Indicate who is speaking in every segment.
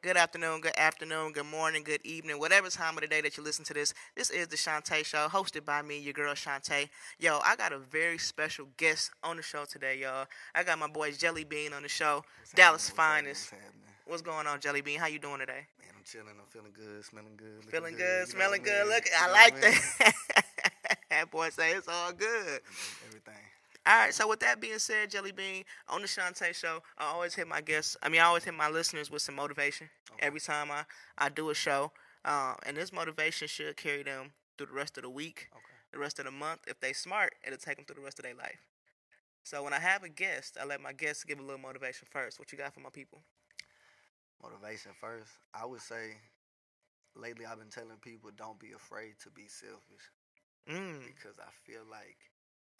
Speaker 1: Good afternoon, good morning, good evening, whatever time of the day that you listen to this. This is the Chante Show, hosted by me, your girl Chante. Yo, I got a very special guest on the show today, y'all. I got my boy JellyBean on the show,
Speaker 2: What's happening?
Speaker 1: Dallas
Speaker 2: What's happening? What's
Speaker 1: finest.
Speaker 2: happening?
Speaker 1: What's going on, JellyBean? How you doing today?
Speaker 2: Man, I'm chilling. I'm feeling good, smelling good, looking
Speaker 1: Feeling
Speaker 2: good.
Speaker 1: good,
Speaker 2: You know what I
Speaker 1: smelling good.
Speaker 2: mean?
Speaker 1: Look,
Speaker 2: You
Speaker 1: I
Speaker 2: know what I
Speaker 1: like
Speaker 2: mean?
Speaker 1: that. That boy say it's all good.
Speaker 2: Everything.
Speaker 1: All right, so with that being said, Jelly Bean, on the Shantae Show, I always hit my listeners with some motivation
Speaker 2: Okay.
Speaker 1: every time I do a show. And this motivation should carry them through the rest of the week,
Speaker 2: Okay.
Speaker 1: the rest of the month. If they smart, it'll take them through the rest of their life. So when I have a guest, I let my guests give a little motivation first. What you got for my people?
Speaker 2: Motivation first. I would say lately I've been telling people don't be afraid to be selfish
Speaker 1: Mm,
Speaker 2: because I feel like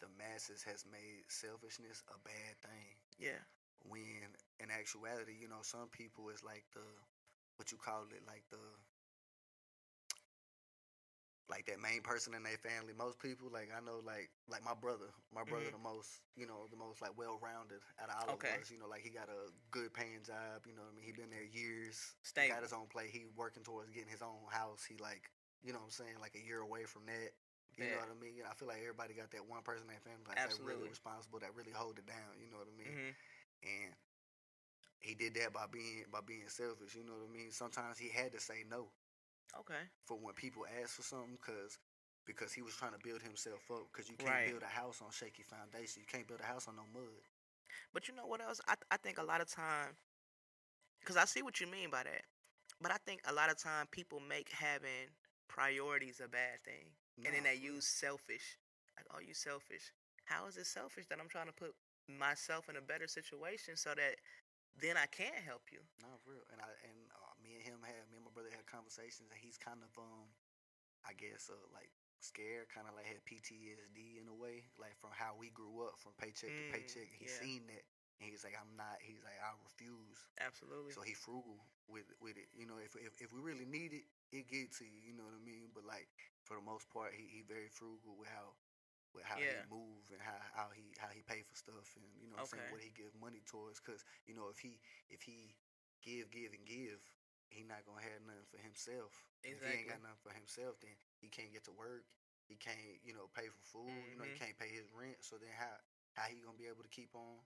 Speaker 2: the masses has made selfishness a bad thing.
Speaker 1: yeah.
Speaker 2: When in actuality, some people is like the what you call it, like that main person in their family. Most people, like I know, like my brother,
Speaker 1: Hmm.
Speaker 2: the most like well rounded out of all of
Speaker 1: Okay.
Speaker 2: us. Like he got a good paying job. You know what I mean? He been there years. He got
Speaker 1: Stable.
Speaker 2: his own plate. He working towards getting his own house. He like, what I'm saying, like a year away from that. You know
Speaker 1: Bet.
Speaker 2: what I mean? I feel like everybody got that one person in their family like that really
Speaker 1: Absolutely.
Speaker 2: responsible, that really hold it down. You know what I mean?
Speaker 1: Hmm.
Speaker 2: And he did that by being selfish. You know what I mean? Sometimes he had to say no
Speaker 1: Okay.
Speaker 2: for when people ask for something because he was trying to build himself up because you can't
Speaker 1: Right.
Speaker 2: build a house on shaky foundation. You can't build a house on no mud.
Speaker 1: But you know what else? I think a lot of time, because I see what you mean by that. But I think a lot of time people make having priorities a bad thing, and then
Speaker 2: Nah,
Speaker 1: they
Speaker 2: for real.
Speaker 1: use selfish. Like, oh, you selfish. How is it selfish that I'm trying to put myself in a better situation so that then I can help you?
Speaker 2: Nah, for real. And me and my brother had conversations, and he's kind of I guess like scared, kind of like had PTSD in a way, like from how we grew up from paycheck to paycheck. He's
Speaker 1: Yeah,
Speaker 2: seen that, and he's like, I'm not. He's like, I refuse.
Speaker 1: absolutely.
Speaker 2: So he frugal with it. If we really need it, it get to you. You know what I mean? But like for the most part, he very frugal with how he
Speaker 1: Yeah.
Speaker 2: move and how he pay for stuff, and what I'm saying,
Speaker 1: Okay.
Speaker 2: what he give money towards, because if he give and give, he not gonna have nothing for himself. And if he ain't
Speaker 1: Exactly.
Speaker 2: got nothing for himself, then he can't get to work. He can't pay for food. He
Speaker 1: Mhm.
Speaker 2: can't pay his rent. So then how he gonna be able to keep on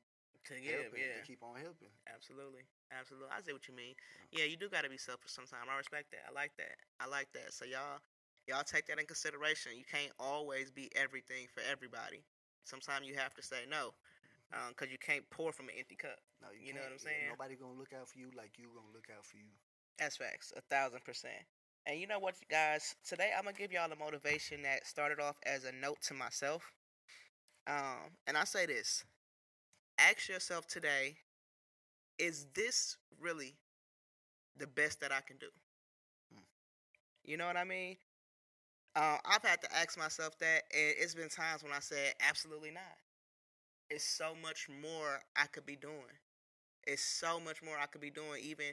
Speaker 1: To give,
Speaker 2: helping,
Speaker 1: yeah.
Speaker 2: helping?
Speaker 1: Absolutely. Absolutely. I see what you mean.
Speaker 2: Yeah.
Speaker 1: Yeah, you do got to be selfish sometimes. I respect that. I like that. I like that. So y'all take that in consideration. You can't always be everything for everybody. Sometimes you have to say no, cause you can't pour from an empty cup.
Speaker 2: No, you
Speaker 1: You know
Speaker 2: can't.
Speaker 1: what I'm
Speaker 2: Yeah,
Speaker 1: saying?
Speaker 2: nobody gonna look out for you like you gonna look out for you.
Speaker 1: That's facts. 1,000%. And you know what, guys? Today I'm gonna give y'all a motivation that started off as a note to myself. And I say this: ask yourself today, is this really the best that I can do?
Speaker 2: Mm.
Speaker 1: You know what I mean? I've had to ask myself that, and it's been times when I said, absolutely not. It's so much more I could be doing. It's so much more I could be doing, even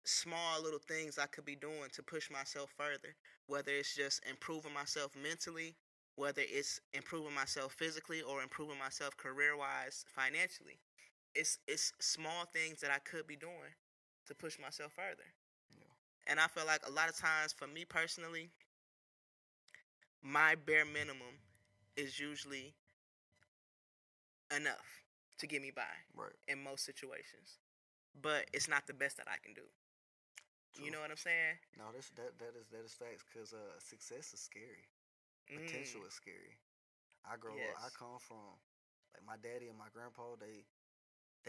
Speaker 1: small little things I could be doing to push myself further. Whether it's just improving myself mentally, whether it's improving myself physically, or improving myself career wise, financially. It's small things that I could be doing to push myself further.
Speaker 2: Yeah.
Speaker 1: And I feel like a lot of times for me personally, my bare minimum is usually enough to get me by
Speaker 2: Right.
Speaker 1: in most situations. But it's not the best that I can do. You
Speaker 2: True.
Speaker 1: know what I'm saying?
Speaker 2: No, that is facts. Cause success is scary. Potential
Speaker 1: Mm,
Speaker 2: is scary. I grow up. I
Speaker 1: yes.
Speaker 2: come from like my daddy and my grandpa. They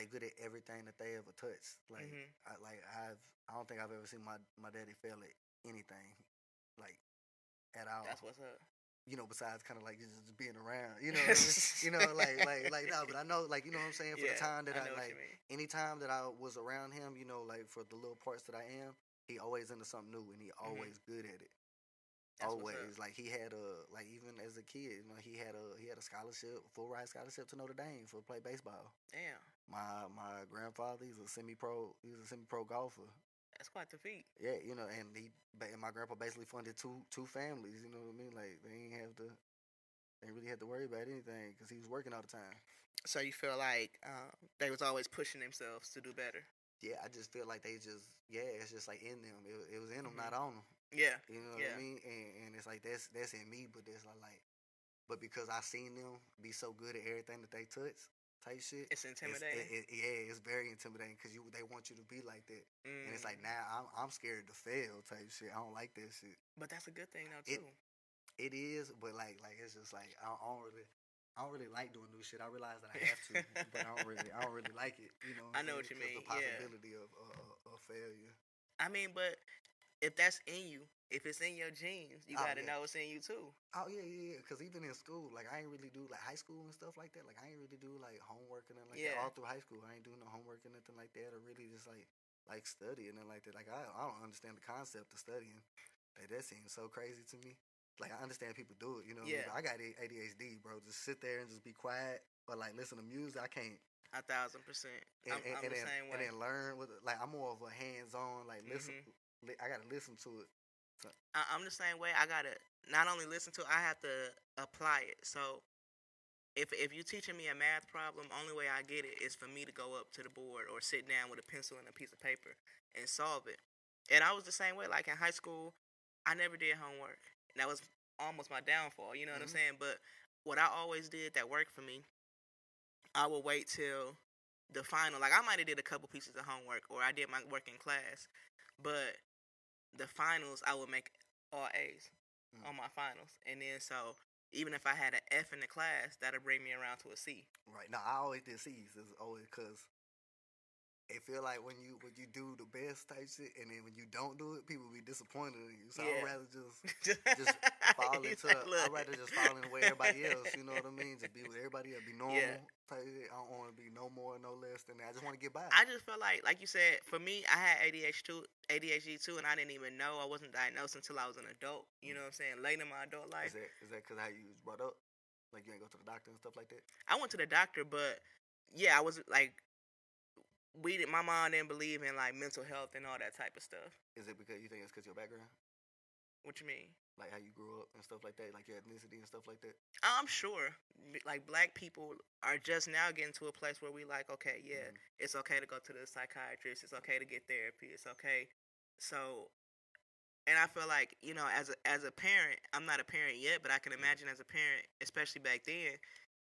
Speaker 2: good at everything that they ever touched. Like
Speaker 1: Mhm.
Speaker 2: I don't think I've ever seen my daddy fail at anything, like at all.
Speaker 1: That's what's up.
Speaker 2: Besides kind of like just being around. You know what I mean? Like no, but I know, like, what I'm saying, for the
Speaker 1: Yeah,
Speaker 2: time that
Speaker 1: I
Speaker 2: I
Speaker 1: know what you
Speaker 2: like,
Speaker 1: mean.
Speaker 2: anytime that I was around him, like for the little parts that I am, he always into something new, and he
Speaker 1: Mhm.
Speaker 2: always good at it.
Speaker 1: That's what's up.
Speaker 2: Always, like he had like even as a kid, he had a scholarship, full ride scholarship to Notre Dame for play baseball.
Speaker 1: Damn,
Speaker 2: My grandfather, he's a semi pro golfer.
Speaker 1: that's quite the feat.
Speaker 2: Yeah, and my grandpa basically funded two families. You know what I mean? Like they ain't really had to worry about anything because he was working all the time.
Speaker 1: So you feel like they was always pushing themselves to do better.
Speaker 2: yeah, I just feel like they just, yeah, it's just like in them. It was in them,
Speaker 1: Mhm.
Speaker 2: not on them.
Speaker 1: Yeah.
Speaker 2: You know what I
Speaker 1: Yeah.
Speaker 2: mean? And it's like that's in me, but that's like, but because I seen them be so good at everything that they touch, type shit,
Speaker 1: It's intimidating.
Speaker 2: yeah, it's very intimidating because they want you to be like that, and it's like
Speaker 1: Mm.
Speaker 2: now I'm scared to fail, type shit. I don't like that shit.
Speaker 1: But that's a good thing though
Speaker 2: It
Speaker 1: too.
Speaker 2: it is, but like it's just like I don't really like doing new shit. I realize that I have to, but I don't really like it. You know what
Speaker 1: I
Speaker 2: I'm
Speaker 1: know
Speaker 2: saying?
Speaker 1: what you
Speaker 2: Because the
Speaker 1: mean. Yeah.
Speaker 2: possibility of failure.
Speaker 1: I mean, but if that's in you, if it's in your genes, you
Speaker 2: Oh
Speaker 1: got to
Speaker 2: yeah.
Speaker 1: know it's in you too.
Speaker 2: Oh yeah. Cause even in school, like I ain't really do like high school and stuff like that. Like I ain't really do like homework and nothing like that.
Speaker 1: Yeah.
Speaker 2: All through high school, I ain't do no homework and nothing like that, or really just like studying and like that. Like I don't understand the concept of studying. Like that seems so crazy to me. Like I understand people do it, you know what I mean?
Speaker 1: Yeah.
Speaker 2: But I got ADHD, bro. Just sit there and just be quiet, or like listen to music. I can't.
Speaker 1: 1,000%.
Speaker 2: And,
Speaker 1: I'm the same
Speaker 2: and
Speaker 1: way.
Speaker 2: then learn with it. Like I'm more of a hands on. Like listen,
Speaker 1: Mhm.
Speaker 2: I gotta listen to it. So,
Speaker 1: I'm the same way. I gotta not only listen to it, I have to apply it. So if you teaching me a math problem, only way I get it is for me to go up to the board or sit down with a pencil and a piece of paper and solve it. And I was the same way. Like in high school, I never did homework. And that was almost my downfall. You know what I'm
Speaker 2: mm-hmm,
Speaker 1: saying? But what I always did that worked for me, I would wait till the final. Like I might have did a couple pieces of homework or I did my work in class, but the finals I would make all A's
Speaker 2: mm,
Speaker 1: on my finals, and then so even if I had an F in the class, that'll bring me around to a C.
Speaker 2: right now, I always did C's. It's always because it feel like when you do the best type shit, and then when you don't do it, people be disappointed in you. So I'd
Speaker 1: Yeah.
Speaker 2: rather just fall
Speaker 1: He's
Speaker 2: into.
Speaker 1: like,
Speaker 2: I'd
Speaker 1: look.
Speaker 2: rather just fall in the way everybody else. You know what I mean? Just be with everybody else. Be
Speaker 1: Yeah.
Speaker 2: normal. Type shit. I don't want to be no more, no less than that. I just want to get by.
Speaker 1: I just felt like you said, for me, I had ADHD too, and I didn't even know. I wasn't diagnosed until I was an adult. You know what I'm saying? Late in my adult life.
Speaker 2: Is that because how you was brought up? Like you ain't go to the doctor and stuff like that?
Speaker 1: I went to the doctor, but yeah, I was like, my mom didn't believe in like mental health and all that type of stuff.
Speaker 2: Is it because you think it's because your background?
Speaker 1: What you mean?
Speaker 2: Like how you grew up and stuff like that? Like your ethnicity and stuff like that?
Speaker 1: I'm sure, like black people are just now getting to a place where we like, okay, yeah,
Speaker 2: Mm-hmm.
Speaker 1: it's okay to go to the psychiatrist. It's okay to get therapy. It's okay. So, and I feel like as a parent, I'm not a parent yet, but I can
Speaker 2: Mm-hmm.
Speaker 1: imagine as a parent, especially back then,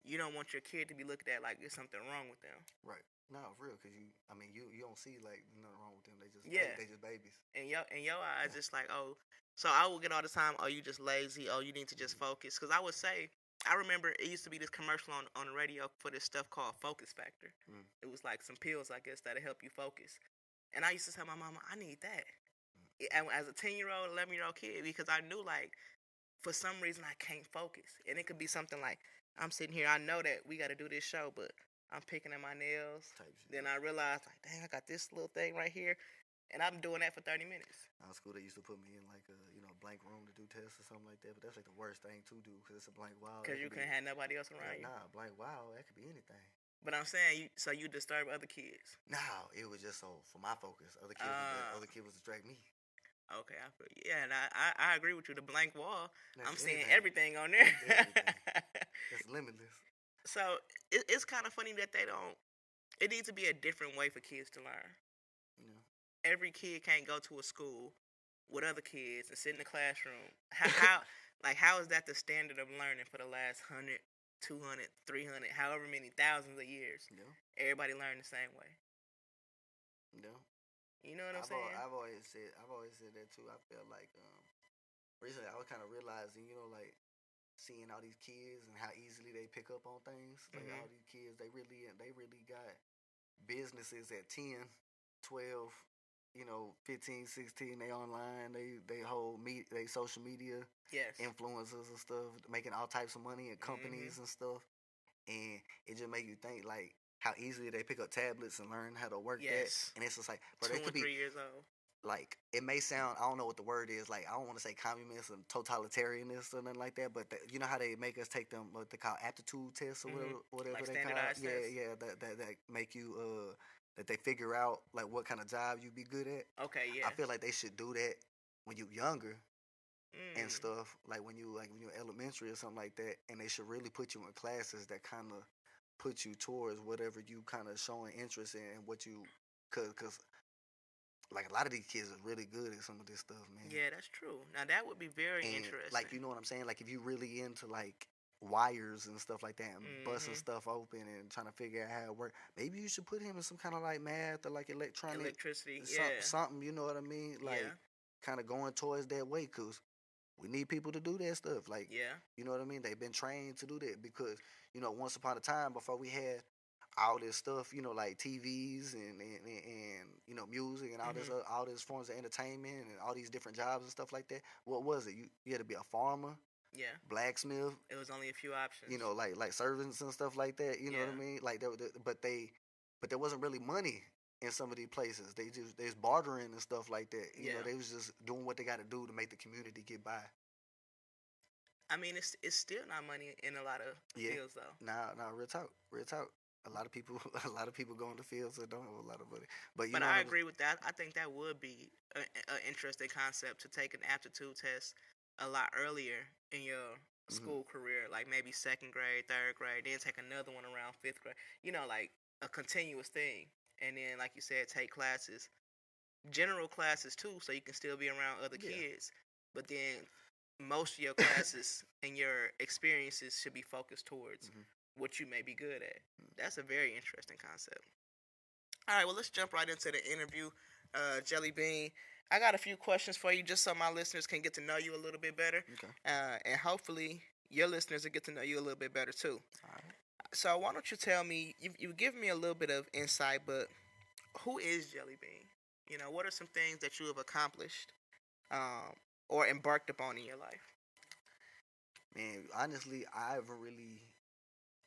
Speaker 1: you don't want your kid to be looked at like there's something wrong with them.
Speaker 2: Right. No, for real, cause I mean, you don't see like nothing wrong with them.
Speaker 1: Yeah.
Speaker 2: They just babies.
Speaker 1: In your eyes,
Speaker 2: Yeah.
Speaker 1: it's like, oh, so I will get all the time, oh, you just lazy, oh, you need to just
Speaker 2: Mm-hmm.
Speaker 1: focus. Because I would say, I remember it used to be this commercial on the radio for this stuff called Focus Factor.
Speaker 2: Mm-hmm.
Speaker 1: It was like some pills, I guess, that'll help you focus. And I used to tell my mama, I need that. As a 10-year-old, 11-year-old kid, because I knew, like, for some reason I can't focus. And it could be something like, I'm sitting here, I know that we got to do this show, but I'm picking at my nails.
Speaker 2: Type shit.
Speaker 1: Then I realized, like, dang, I got this little thing right here. And I'm doing that for 30 minutes.
Speaker 2: Out of school, they used to put me in like a blank room to do tests or something like that. But that's like the worst thing to do because it's a blank wall.
Speaker 1: Because you couldn't have nobody else around you.
Speaker 2: Nah, blank wall. That could be anything.
Speaker 1: But I'm saying, so you disturb other kids.
Speaker 2: No, it was just so for my focus. Other kids would distract me.
Speaker 1: Okay, I feel you. Yeah, and I agree with you. The blank wall,
Speaker 2: That's
Speaker 1: I'm seeing
Speaker 2: anything.
Speaker 1: everything on there.
Speaker 2: Everything. It's limitless.
Speaker 1: So it's kind of funny that they don't. It needs to be a different way for kids to learn.
Speaker 2: You know.
Speaker 1: Every kid can't go to a school with other kids and sit in the classroom. How is that the standard of learning for the last 100, 200, 300, however many thousands of years?
Speaker 2: Yeah.
Speaker 1: Everybody learn the same way.
Speaker 2: Yeah.
Speaker 1: You know what I'm saying?
Speaker 2: I've always said that too. I feel like recently I was kind of realizing, like seeing all these kids and how easily they pick up on things. Like all these kids, they really got businesses at 10, 12, 15, 16. They online, they hold they social media
Speaker 1: Yes.
Speaker 2: influencers and stuff, making all types of money and companies and stuff. And it just make you think like how easily they pick up tablets and learn how to work
Speaker 1: Yes.
Speaker 2: that. And it's just like, bro,
Speaker 1: 2
Speaker 2: they
Speaker 1: and
Speaker 2: could be
Speaker 1: 3 years old.
Speaker 2: like, it may sound, I don't know what the word is, like I don't want to say communist and totalitarianist or nothing like that, but you know how they make us take them what they call aptitude tests or whatever
Speaker 1: Like
Speaker 2: they call it.
Speaker 1: standardized tests?
Speaker 2: Yeah, that make you that they figure out like what kind of job you be good at.
Speaker 1: Okay, yeah.
Speaker 2: I feel like they should do that when you younger and
Speaker 1: Mm.
Speaker 2: stuff, like when you're elementary or something like that, and they should really put you in classes that kind of put you towards whatever you kind of showing interest in and what you cause like a lot of these kids are really good at some of this stuff, man.
Speaker 1: Yeah, that's true. Now that would be very
Speaker 2: And
Speaker 1: interesting.
Speaker 2: like, you know what I'm saying? Like if you really into like wires and stuff like that and busting stuff open and trying to figure out how it works, maybe you should put him in some kind of like math or like
Speaker 1: Electricity,
Speaker 2: something, you know what I mean? Like kind of going towards that way, cause we need people to do that stuff. Like, you know what I mean? They've been trained to do that because, you know, once upon a time before we had all this stuff, you know, like TVs and you know, music and all this forms of entertainment and all these different jobs and stuff like that. What was it? You had to be a farmer, blacksmith.
Speaker 1: It was only a few options.
Speaker 2: You know, like servants and stuff like that. You know what I mean? Like, but there wasn't really money in some of these places. They was bartering and stuff like that. You know, they was just doing what they got to do to make the community get by.
Speaker 1: I mean, it's still not money in a lot of fields though.
Speaker 2: Nah, real talk. A lot of people go in the fields that don't have a lot of money. But
Speaker 1: I agree with that. I think that would be an interesting concept to take an aptitude test a lot earlier in your school career, like maybe 2nd grade, 3rd grade, then take another one around 5th grade. You know, like a continuous thing. And then, like you said, take classes, general classes too, so you can still be around other kids. But then most of your classes and your experiences should be focused towards what you may be good at. That's a very interesting concept. All right, well, let's jump right into the interview. JellyBean, I got a few questions for you just so my listeners can get to know you a little bit better.
Speaker 2: Okay.
Speaker 1: And hopefully your listeners will get to know you a little bit better too.
Speaker 2: All right.
Speaker 1: So why don't you tell me, you've given me a little bit of insight, but who is JellyBean? You know, what are some things that you have accomplished or embarked upon in your life?
Speaker 2: Man, honestly, I haven't really.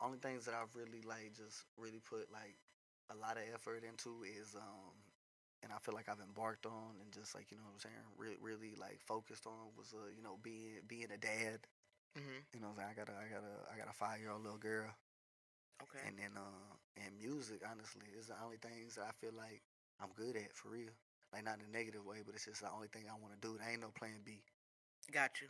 Speaker 2: Only things that I've really like just really put like a lot of effort into is and I feel like I've embarked on and just like, you know what I'm saying, really like focused on was you know, being a dad. You know what I'm saying? I got a 5-year-old little girl.
Speaker 1: Okay.
Speaker 2: And then and music honestly is the only things that I feel like I'm good at for real. Like not in a negative way, but it's just the only thing I want to do. There ain't no plan B.
Speaker 1: Got you.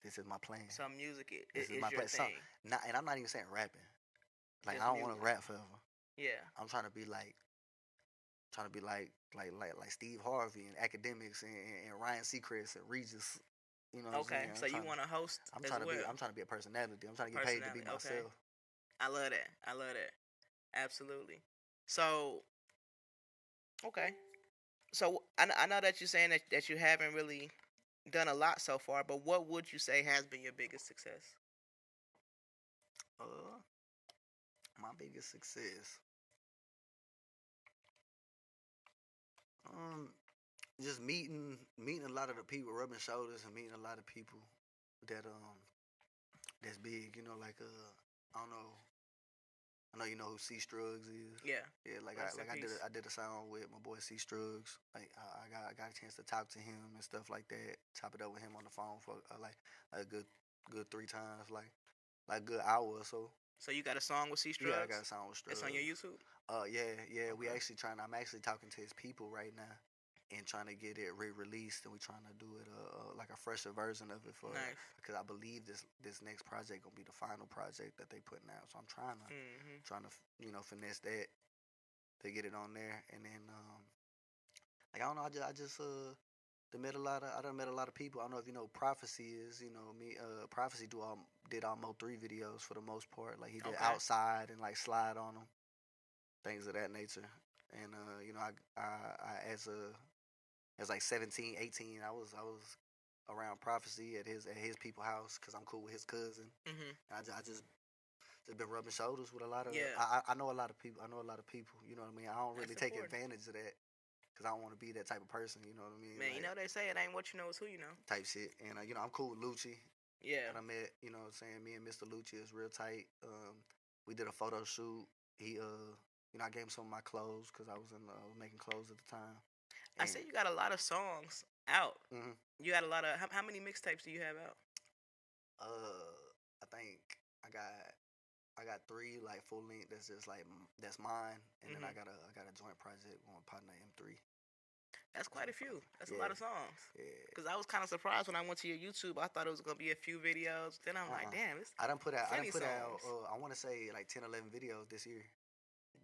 Speaker 2: This is my plan.
Speaker 1: So music is
Speaker 2: my
Speaker 1: your
Speaker 2: plan.
Speaker 1: thing.
Speaker 2: And I'm not even saying rapping. Like
Speaker 1: Just
Speaker 2: I don't
Speaker 1: music.
Speaker 2: want to rap forever.
Speaker 1: Yeah.
Speaker 2: I'm trying to be like Steve Harvey and Academics and Ryan Seacrest and Regis. You know what I'm saying?
Speaker 1: So you want to host
Speaker 2: I'm
Speaker 1: as
Speaker 2: trying
Speaker 1: well?
Speaker 2: I'm trying to be a personality. I'm trying to get paid to be myself.
Speaker 1: I love that. Absolutely. So, okay. So I know that you're saying that you haven't really done a lot so far, but what would you say has been your biggest success?
Speaker 2: My biggest success. Just meeting a lot of the people, rubbing shoulders and meeting a lot of people that that's big, you know, like I don't know. I know you know who C Struggs is.
Speaker 1: Yeah.
Speaker 2: Yeah, I did a song with my boy C Struggs. Like I got a chance to talk to him and stuff like that. Chop it up with him on the phone for like a good 3 times, like good hour or so.
Speaker 1: So you got a song with C Struggs?
Speaker 2: Yeah, I got a song with Struggs.
Speaker 1: It's on your YouTube?
Speaker 2: Yeah.
Speaker 1: Okay.
Speaker 2: I'm actually talking to his people right now and trying to get it re-released, and we're trying to do it like a fresher version of it for
Speaker 1: nice.
Speaker 2: Because I believe this next project gonna be the final project that they putting out. So I'm trying to you know, finesse that to get it on there, and then like I don't know, I just met a lot of people. I don't know if you know Prophecy is, you know me. Prophecy did almost 3 videos for the most part. Like he did Outside and like Slide on them, things of that nature. And you know, I as like 17, 18, I was around Prophecy at his people house because I'm cool with his cousin. And I just been rubbing shoulders with a lot of. I know a lot of people. You know what I mean? I don't really take advantage of that because I don't want to be that type of person. You know what I mean?
Speaker 1: Man, like, you know they say it ain't what you know, it's who you know.
Speaker 2: Type shit. And you know, I'm cool with Lucci.
Speaker 1: Yeah.
Speaker 2: That I met. You know what I'm saying? Me and Mr. Lucci is real tight. We did a photo shoot. He you know, I gave him some of my clothes because I was making clothes at the time.
Speaker 1: And I see you got a lot of songs out. You got a lot of. How many mixtapes do you have out?
Speaker 2: I think I got 3 like full length. That's just like that's mine, and then I got a joint project with my partner M3.
Speaker 1: That's quite a few. That's a lot of songs. Yeah. Because I was kind of surprised when I went to your YouTube. I thought it was gonna be a few videos. Then I'm like, damn,
Speaker 2: I done put out. I want to say like 10, 11 videos this year.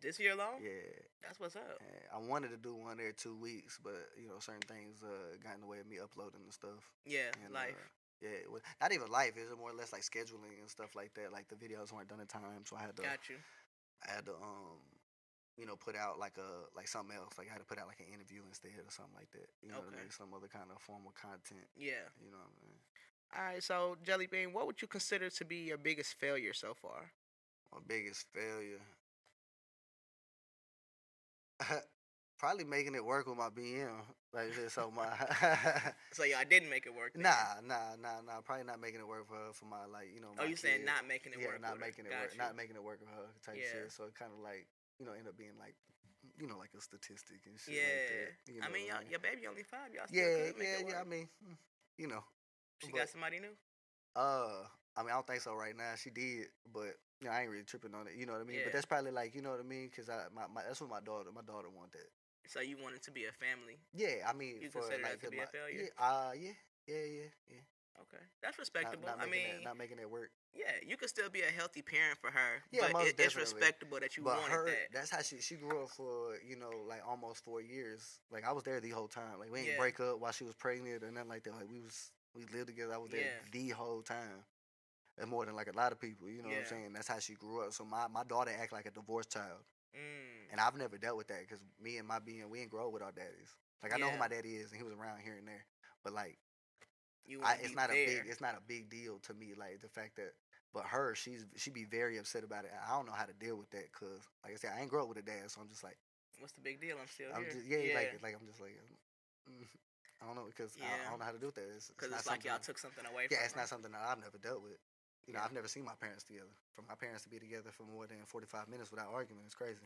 Speaker 1: This year alone?
Speaker 2: Yeah.
Speaker 1: That's what's up.
Speaker 2: And I wanted to do one every 2 weeks, but certain things got in the way of me uploading and stuff.
Speaker 1: Yeah,
Speaker 2: And
Speaker 1: life.
Speaker 2: yeah, it was, not even life. It was more or less like scheduling and stuff like that. Like the videos weren't done in time, so
Speaker 1: Got you.
Speaker 2: I had to put out like something else. Like I had to put out like an interview instead or something like that. You know what I mean? Some other kind of form of content.
Speaker 1: Yeah.
Speaker 2: You know what I mean?
Speaker 1: All right, so JellyBean, what would you consider to be your biggest failure so far?
Speaker 2: My biggest failure, probably making it work with my BM. Like so my.
Speaker 1: So yeah, I didn't make it work. Then.
Speaker 2: Nah. Probably not making it work for my my
Speaker 1: Oh, you saying not making it work?
Speaker 2: Yeah, not making it work.
Speaker 1: You.
Speaker 2: Not making it work with her type shit. So it kind of like end up being like like a statistic and shit.
Speaker 1: Yeah.
Speaker 2: Like that,
Speaker 1: I mean, your baby only 5. Y'all still
Speaker 2: yeah,
Speaker 1: could make it work.
Speaker 2: I mean,
Speaker 1: She got somebody new?
Speaker 2: I mean, I don't think so right now. She did, but I ain't really tripping on it. You know what I mean?
Speaker 1: Yeah.
Speaker 2: But that's probably like, you know what I mean? Because that's what my daughter want that.
Speaker 1: So you want it to be a family?
Speaker 2: Yeah, I mean,
Speaker 1: you consider that to be a failure?
Speaker 2: Yeah.
Speaker 1: Okay, that's respectable.
Speaker 2: Not making it work.
Speaker 1: Yeah, you could still be a healthy parent for her.
Speaker 2: Yeah,
Speaker 1: but it's respectable that you wanted that.
Speaker 2: That's how she grew up for like almost 4 years. Like I was there the whole time. Like we didn't break up while she was pregnant or nothing like that. Like we lived together. I was there the whole time. And more than like a lot of people. You know what I'm saying? That's how she grew up. So my daughter act like a divorced child. And I've never dealt with that because me and my being, we didn't grow up with our daddies. Like I know who my daddy is, and he was around here and there. But like, it's not a big deal to me. Like the fact that, but her, she be very upset about it. I don't know how to deal with that because, like I said, I ain't grow up with a dad, so I'm just like,
Speaker 1: what's the big deal? I'm still here.
Speaker 2: Like I'm just like, I don't know because I don't know how to do with that.
Speaker 1: Because it's like y'all took something away from her.
Speaker 2: Yeah, it's not something that I've never dealt with. I've never seen my parents together. For my parents to be together for more than 45 minutes without argument is crazy.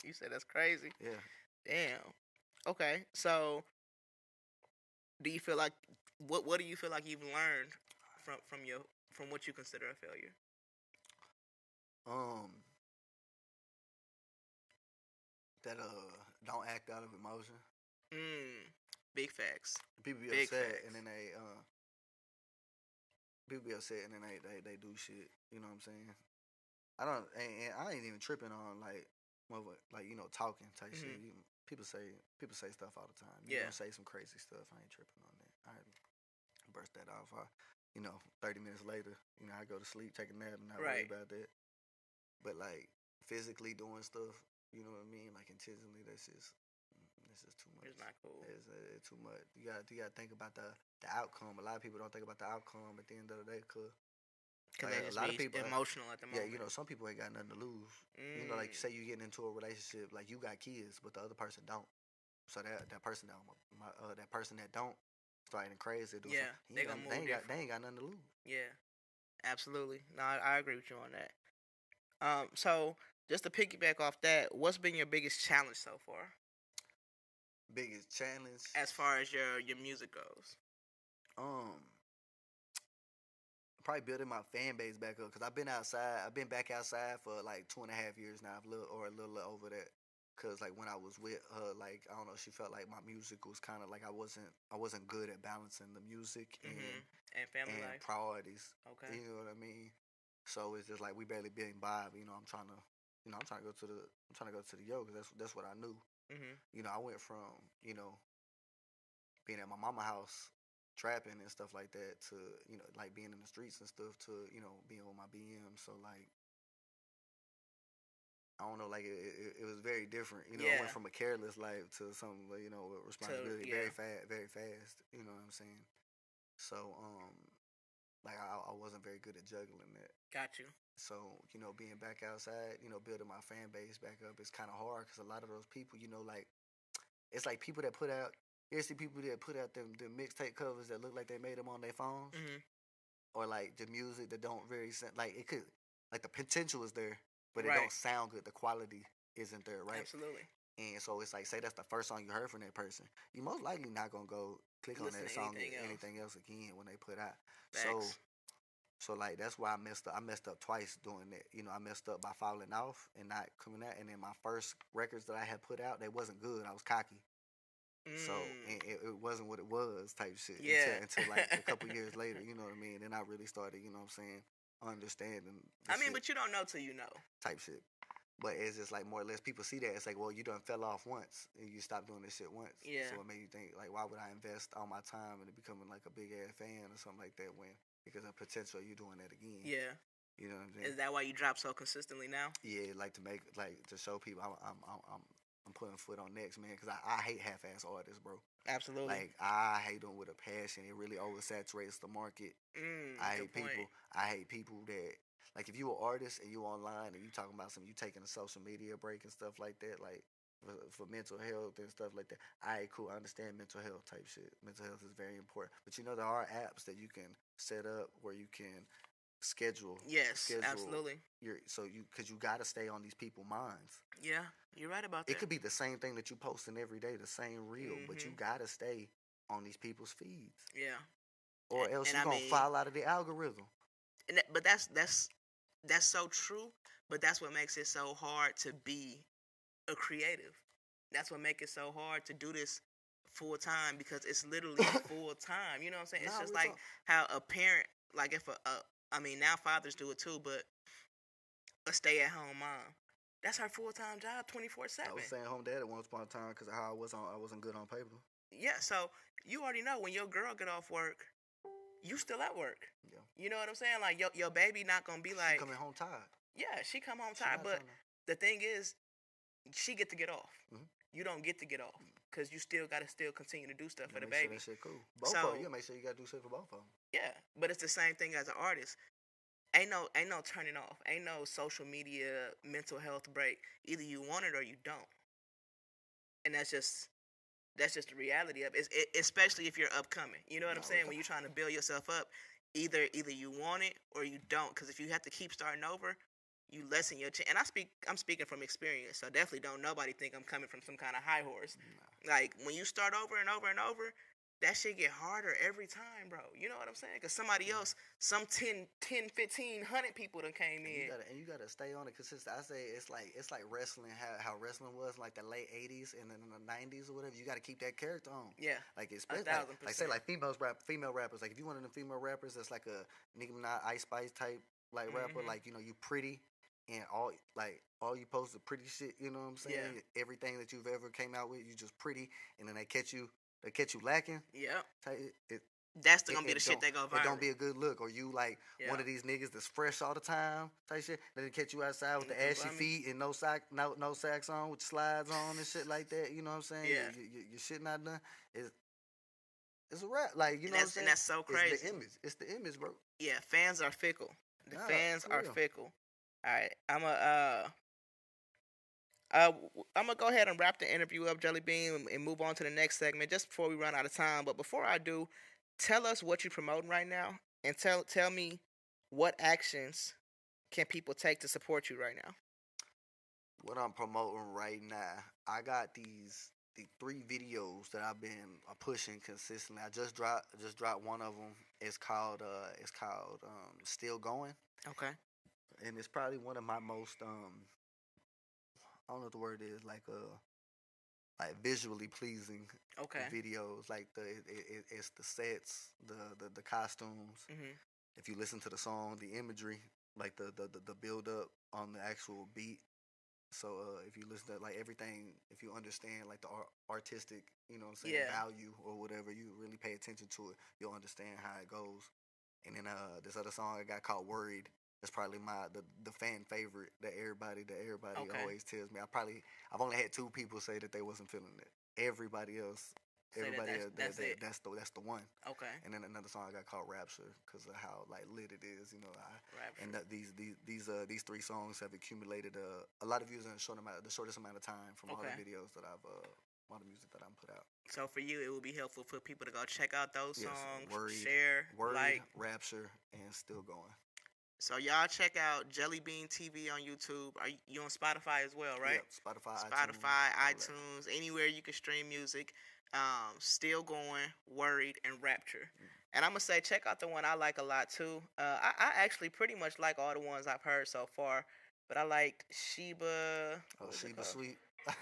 Speaker 1: You said that's crazy?
Speaker 2: Yeah.
Speaker 1: Damn. Okay, so do you feel like what do you feel like you've learned from what you consider a failure?
Speaker 2: That don't act out of emotion.
Speaker 1: Big facts.
Speaker 2: People be upset and then they people be upset and then they do shit. You know what I'm saying? I ain't even tripping on like talking type shit. People say stuff all the time. You don't say some crazy stuff. I ain't tripping on that. I burst that off. 30 minutes later, I go to sleep, take a nap, and not worry about that. But like physically doing stuff, you know what I mean? Like intentionally, that's just too much.
Speaker 1: It's not cool.
Speaker 2: It's too much. You gotta think about the outcome. A lot of people don't think about the outcome at the end of the day, cause
Speaker 1: they just a lot of people emotional at the moment.
Speaker 2: Yeah, some people ain't got nothing to lose. Like say you getting into a relationship, like you got kids, but the other person don't. So that person that don't starting crazy.
Speaker 1: They gonna move different.
Speaker 2: They ain't got nothing to lose.
Speaker 1: Yeah, absolutely. No, I agree with you on that. So just to piggyback off that, what's been your biggest challenge so far?
Speaker 2: Biggest challenge
Speaker 1: as far as your music goes?
Speaker 2: Probably building my fan base back up because I've been back outside for like 2.5 years now, a little over that. Cause like when I was with her, like I don't know, she felt like my music was kind of like I wasn't good at balancing the music and
Speaker 1: family life
Speaker 2: priorities.
Speaker 1: Okay,
Speaker 2: you know what I mean. So it's just like we barely being by. I'm trying to go to the yoga. That's what I knew. I went from being at my mama house trapping and stuff like that to like being in the streets and stuff to being with my BM. So like I don't know, like it was very different. I went from a careless life to something with responsibility very fast. You know what I'm saying? So like I wasn't very good at juggling that.
Speaker 1: Got you.
Speaker 2: So being back outside, building my fan base back up is kind of hard because a lot of those people, like it's like people that put out. You see people that put out them mixtape covers that look like they made them on their phones, or like the music that don't very like it could, like the potential is there, but it don't sound good. The quality isn't there, right?
Speaker 1: Absolutely.
Speaker 2: And so it's like, say that's the first song you heard from that person, you most likely not gonna go click on that song or anything else again when they put out.
Speaker 1: Facts.
Speaker 2: So like that's why I messed up twice doing that. I messed up by falling off and not coming out. And then my first records that I had put out, they wasn't good. I was cocky. So it wasn't what it was type shit until like a couple years later, you know what I mean? Then I really started, understanding the
Speaker 1: I mean,
Speaker 2: shit
Speaker 1: but you don't know till you know.
Speaker 2: type shit. But it's just like more or less people see that. It's like, well, you done fell off once and you stopped doing this shit once.
Speaker 1: Yeah.
Speaker 2: So it made you think like, why would I invest all my time into becoming like a big ass fan or something like that when because of potential you doing that again.
Speaker 1: Yeah.
Speaker 2: You know what I'm saying?
Speaker 1: Is that why you drop so consistently now?
Speaker 2: Yeah, like to show people I'm putting foot on next, man, because I hate half-ass artists, bro.
Speaker 1: Absolutely.
Speaker 2: Like I hate them with a passion. It really oversaturates the market. I hate people that like if you an artist and you online and you talking about something, you taking a social media break and stuff like that, like for mental health and stuff like that. Cool. I understand mental health type shit. Mental health is very important, but you know there are apps that you can set up where you can schedule.
Speaker 1: Absolutely.
Speaker 2: Because you got to stay on these people's minds.
Speaker 1: Yeah, you're right about that.
Speaker 2: It could be the same thing that you posting every day, the same reel, but you got to stay on these people's feeds.
Speaker 1: Yeah.
Speaker 2: Or else you're going to fall out of the algorithm.
Speaker 1: But that's so true, but that's what makes it so hard to be a creative. That's what makes it so hard to do this full time because it's literally full time. You know what I'm saying? It's just like how a parent, like if I mean now fathers do it too, but a stay-at-home mom, that's her full-time job, 24/7.
Speaker 2: I was saying home dad at once upon a time because how I wasn't good on paper.
Speaker 1: Yeah, so you already know when your girl get off work, you still at work. Yeah. You know what I'm saying? Like your baby not gonna be like
Speaker 2: she coming home tired.
Speaker 1: Yeah, she come home tired, but the thing is, she get to get off. Mm-hmm. You don't get to get off because you still gotta continue to do stuff for the baby.
Speaker 2: Sure that shit cool. Both of them, you make sure you gotta do shit for both of them.
Speaker 1: Yeah, but it's the same thing as an artist. Ain't no turning off. Ain't no social media mental health break. Either you want it or you don't. And that's just the reality of it. Especially if you're upcoming. You know what I'm saying? When you're trying to build yourself up, either you want it or you don't. Because if you have to keep starting over, you lessen your chance. And I'm speaking from experience, so definitely don't nobody think I'm coming from some kind of high horse. No. Like when you start over and over and over, that shit get harder every time, bro. You know what I'm saying? Because somebody else, some 10, 15, 100 people done came in.
Speaker 2: You gotta stay on it consistent. I say it's like wrestling, how wrestling was like the late 80s and then in the 90s or whatever. You gotta keep that character on.
Speaker 1: Yeah.
Speaker 2: Like especially like female rappers. Like if you one of the female rappers that's like a Nicki Minaj, Ice Spice type like rapper, like you know you pretty and all you post is pretty shit. You know what I'm saying? Yeah. Everything that you've ever came out with, you just pretty, and then they catch you lacking.
Speaker 1: Yeah.
Speaker 2: That's
Speaker 1: gonna be the shit that go viral.
Speaker 2: It don't be a good look. Or you like one of these niggas that's fresh all the time type shit. Then they catch you outside with the ashy feet and no socks on with the slides on and shit like that. You know what I'm saying?
Speaker 1: Yeah.
Speaker 2: Your shit not done. It's a rap. Like you know what I'm saying?
Speaker 1: And that's so crazy.
Speaker 2: It's the image, bro.
Speaker 1: Yeah. Fans are fickle. Fans are fickle. All right. I'm gonna go ahead and wrap the interview up, JellyBean, and move on to the next segment just before we run out of time. But before I do, tell us what you're promoting right now, and tell me what actions can people take to support you right now.
Speaker 2: What I'm promoting right now, I got the 3 videos that I've been pushing consistently. I just dropped one of them. It's called Still Going.
Speaker 1: Okay.
Speaker 2: And it's probably one of my most I don't know what the word is, like visually pleasing videos. Like it's the sets, the costumes. Mm-hmm. If you listen to the song, the imagery, like the build up on the actual beat. So if you listen to like everything, if you understand like the artistic, you know what I'm saying, value or whatever, you really pay attention to it, you'll understand how it goes. And then this other song I got called Worried. That's probably the fan favorite that everybody always tells me. I've only had 2 people say that they wasn't feeling it. Everybody else, that's the one.
Speaker 1: Okay.
Speaker 2: And then another song I got called Rapture because of how like lit it is, you know. These 3 songs have accumulated a lot of views in the shortest amount of time from all the videos that all the music that I'm put out.
Speaker 1: So for you, it would be helpful for people to go check out those songs,
Speaker 2: Worried,
Speaker 1: share, like,
Speaker 2: Rapture, and Still Going.
Speaker 1: So y'all check out JellyBean TV on YouTube. Are you on Spotify as well, right?
Speaker 2: Yeah, Spotify,
Speaker 1: iTunes, anywhere you can stream music. Still Going, Worried, and Rapture. And I'm gonna say check out the one I like a lot too. I actually pretty much like all the ones I've heard so far, but I liked Sheba.
Speaker 2: Sheba Sweet.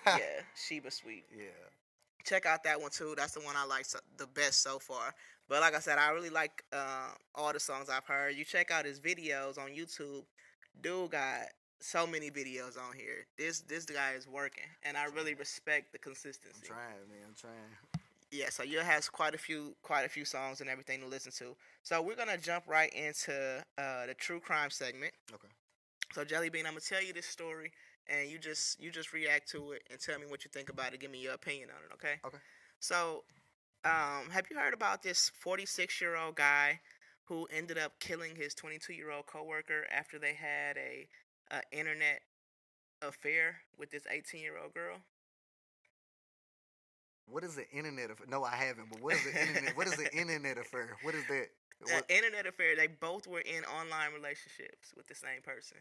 Speaker 1: Yeah, Sheba Sweet.
Speaker 2: Yeah.
Speaker 1: check out that one too. That's the one I like the best so far. But like I said, I really like all the songs I've heard. You check out his videos on YouTube. Dude got so many videos on here. This guy is working, and I really respect the
Speaker 2: I'm
Speaker 1: consistency.
Speaker 2: trying, man. I'm trying.
Speaker 1: Yeah, so you has quite a few songs and everything to listen to. So we're gonna jump right into the true crime segment.
Speaker 2: Okay.
Speaker 1: So JellyBean, I'm gonna tell you this story, and you just react to it and tell me what you think about it. Give me your opinion on it, okay?
Speaker 2: Okay.
Speaker 1: So, have you heard about this 46-year-old guy who ended up killing his 22-year-old coworker after they had a internet affair with this 18-year-old girl?
Speaker 2: What is the internet affair? No, I haven't. But what is the internet? What is the internet affair? What is that? What?
Speaker 1: Internet affair. They both were in online relationships with the same person.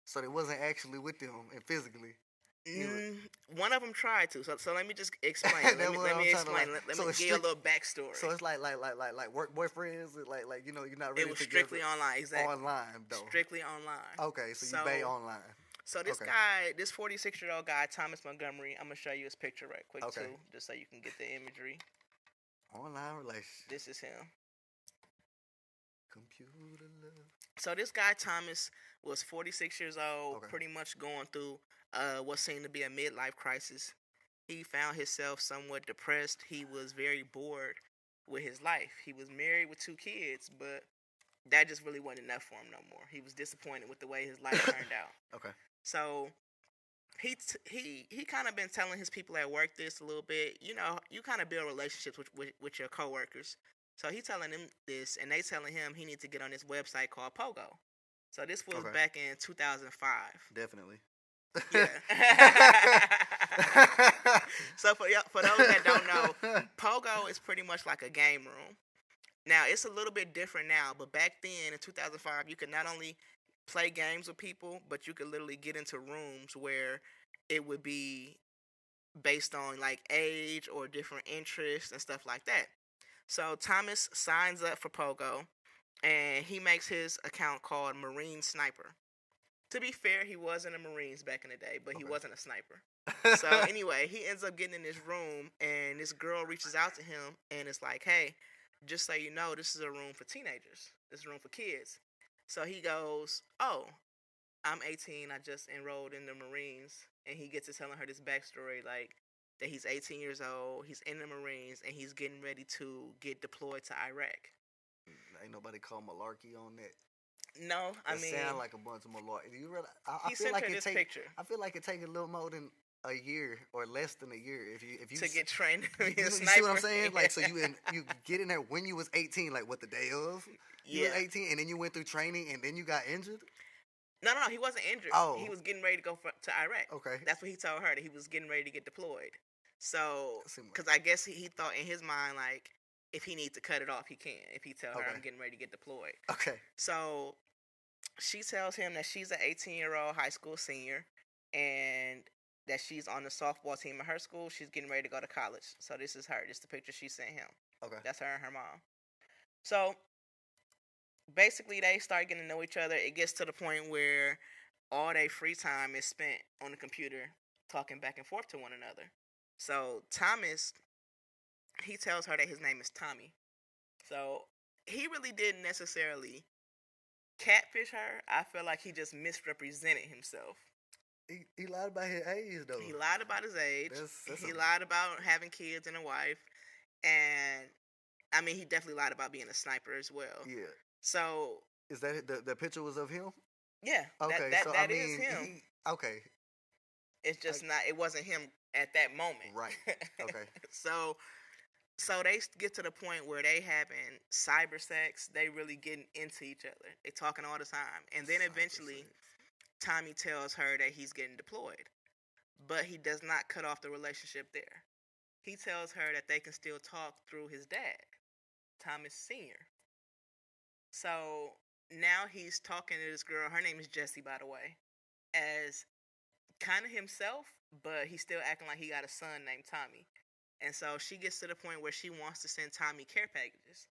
Speaker 2: So they wasn't actually with them and physically.
Speaker 1: One of them tried to. So let me just explain. let me explain. Let me give you a little backstory.
Speaker 2: So it's like work boyfriends, like you're not really.
Speaker 1: It was strictly online. Exactly.
Speaker 2: Online though.
Speaker 1: Strictly online.
Speaker 2: Okay, so you bait online.
Speaker 1: So this guy, this 46-year-old guy, Thomas Montgomery, I'm gonna show you his picture right quick too, just so you can get the imagery.
Speaker 2: Online relationship.
Speaker 1: This is him.
Speaker 2: Computer love.
Speaker 1: So this guy Thomas was 46 years old, pretty much going through what seemed to be a midlife crisis. He found himself somewhat depressed. He was very bored with his life. He was married with 2 kids, but that just really wasn't enough for him no more. He was disappointed with the way his life turned out.
Speaker 2: Okay.
Speaker 1: So he kind of been telling his people at work this a little bit. You know, you kind of build relationships with your coworkers. So he telling them this, and they telling him he needs to get on this website called Pogo. So this was back in 2005.
Speaker 2: Definitely.
Speaker 1: Yeah. So for those that don't know, Pogo is pretty much like a game room. Now, it's a little bit different now, but back then in 2005, you could not only play games with people, but you could literally get into rooms where it would be based on like age or different interests and stuff like that. So Thomas signs up for Pogo, and he makes his account called Marine Sniper. To be fair, he was in the Marines back in the day, but he wasn't a sniper. So anyway, he ends up getting in this room, and this girl reaches out to him, and it's like, hey, just so you know, this is a room for teenagers. This is a room for kids. So he goes, oh, I'm 18. I just enrolled in the Marines. And he gets to telling her this backstory, like, that he's 18 years old, he's in the Marines, and he's getting ready to get deployed to Iraq.
Speaker 2: Ain't nobody call malarkey on that.
Speaker 1: No, I mean,
Speaker 2: sound like a bunch of malarkey. Do you realize?
Speaker 1: I feel like it picture.
Speaker 2: I feel like it takes a little more than a year or less than a year if you
Speaker 1: to get trained to be
Speaker 2: you
Speaker 1: a sniper.
Speaker 2: See what I'm saying? Like, so you get in there when you was 18, like what the day of? You was 18, and then you went through training, and then you got injured.
Speaker 1: No, he wasn't injured.
Speaker 2: Oh,
Speaker 1: he was getting ready to go to Iraq.
Speaker 2: Okay,
Speaker 1: that's what he told her, that he was getting ready to get deployed. So, because I guess he thought in his mind, like, if he needs to cut it off, he can. If he tell her, I'm getting ready to get deployed.
Speaker 2: Okay.
Speaker 1: So she tells him that she's an 18-year-old high school senior, and that she's on the softball team at her school. She's getting ready to go to college. So this is her. This is the picture she sent him.
Speaker 2: Okay.
Speaker 1: That's her and her mom. So basically, they start getting to know each other. It gets to the point where all their free time is spent on the computer talking back and forth to one another. So Thomas, he tells her that his name is Tommy. So he really didn't necessarily catfish her. I feel like he just misrepresented himself.
Speaker 2: He lied about his age, though.
Speaker 1: He lied about his age. He lied about having kids and a wife. And, I mean, he definitely lied about being a sniper as well.
Speaker 2: Yeah.
Speaker 1: So...
Speaker 2: Is that the picture was of him?
Speaker 1: Yeah.
Speaker 2: Okay.
Speaker 1: That is him.
Speaker 2: Okay.
Speaker 1: It's just not... It wasn't him at that moment.
Speaker 2: Right. Okay.
Speaker 1: So they get to the point where they having cyber sex. They really getting into each other. They talking all the time. And then eventually... Tommy tells her that he's getting deployed, but he does not cut off the relationship there. He tells her that they can still talk through his dad, Thomas Sr. So now he's talking to this girl, her name is Jessie, by the way, as kind of himself, but he's still acting like he got a son named Tommy. And so she gets to the point where she wants to send Tommy care packages.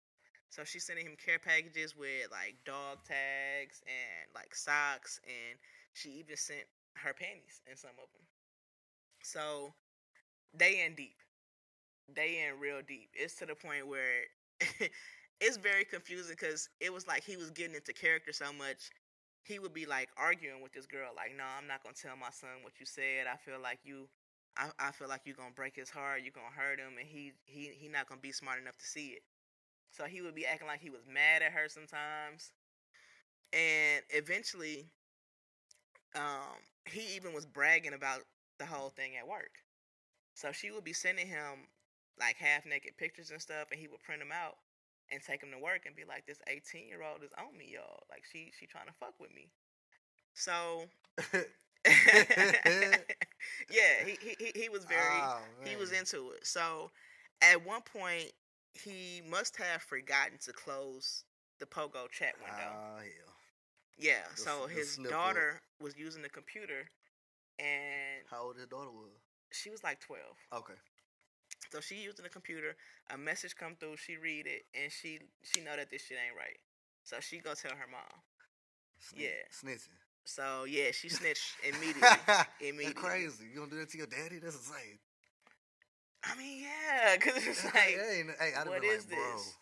Speaker 1: So she's sending him care packages with, like, dog tags and, like, socks. And she even sent her panties in some of them. So they in deep. they in real deep. It's to the point where it's very confusing because it was like he was getting into character so much. He would be like arguing with this girl, like, "No, I'm not gonna tell my son what you said. I feel like I feel like you're gonna break his heart. You're gonna hurt him, and he not gonna be smart enough to see it." So he would be acting like he was mad at her sometimes, and eventually, he even was bragging about the whole thing at work. So she would be sending him like half naked pictures and stuff, and he would print them out and take them to work and be like, "This 18-year-old is on me, y'all. Like she trying to fuck with me." So yeah, he was very
Speaker 2: Oh
Speaker 1: he was
Speaker 2: man.
Speaker 1: into it. So at one point he must have forgotten to close the Pogo chat window.
Speaker 2: Oh hell.
Speaker 1: Yeah,
Speaker 2: The,
Speaker 1: so
Speaker 2: the
Speaker 1: his
Speaker 2: slip up.
Speaker 1: daughter was using the computer and
Speaker 2: How old his daughter was?
Speaker 1: she was like 12.
Speaker 2: Okay.
Speaker 1: So she using the computer, a message come through, she read it, and she know that this shit ain't right. So she go tell her mom. Yeah.
Speaker 2: Snitching.
Speaker 1: So yeah, she snitched immediately.
Speaker 2: That's crazy. You gonna do that to your daddy? That's insane.
Speaker 1: I mean, yeah, cause it's like,
Speaker 2: Hey, I'd
Speaker 1: what
Speaker 2: been
Speaker 1: is
Speaker 2: like, bro.
Speaker 1: this?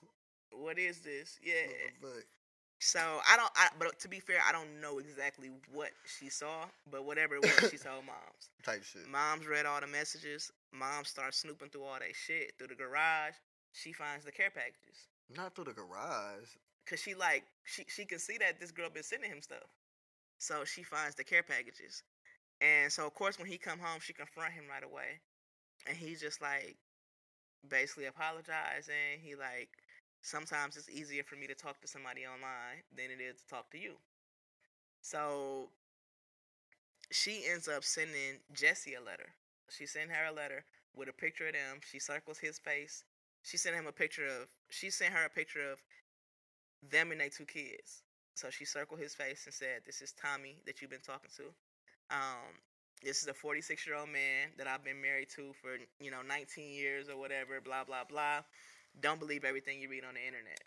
Speaker 1: What is this? Yeah.
Speaker 2: What the fuck?
Speaker 1: So but to be fair, I don't know exactly what she saw, but whatever it was, she told moms.
Speaker 2: Type shit.
Speaker 1: Moms read all the messages. Moms start snooping through all that shit through the garage. She finds the care packages.
Speaker 2: Not through the garage.
Speaker 1: Cause she can see that this girl been sending him stuff. So she finds the care packages. And so of course when he come home, she confront him right away. And he's just like basically apologizing. He like, sometimes it's easier for me to talk to somebody online than it is to talk to you. So she ends up sending Jesse a letter. She sent her a letter with a picture of them. She circles his face. She sent her a picture of them and their two kids. So she circled his face and said, "This is Tommy that you've been talking to. This is a 46-year-old man that I've been married to for 19 years or whatever. Blah blah blah. Don't believe everything you read on the internet."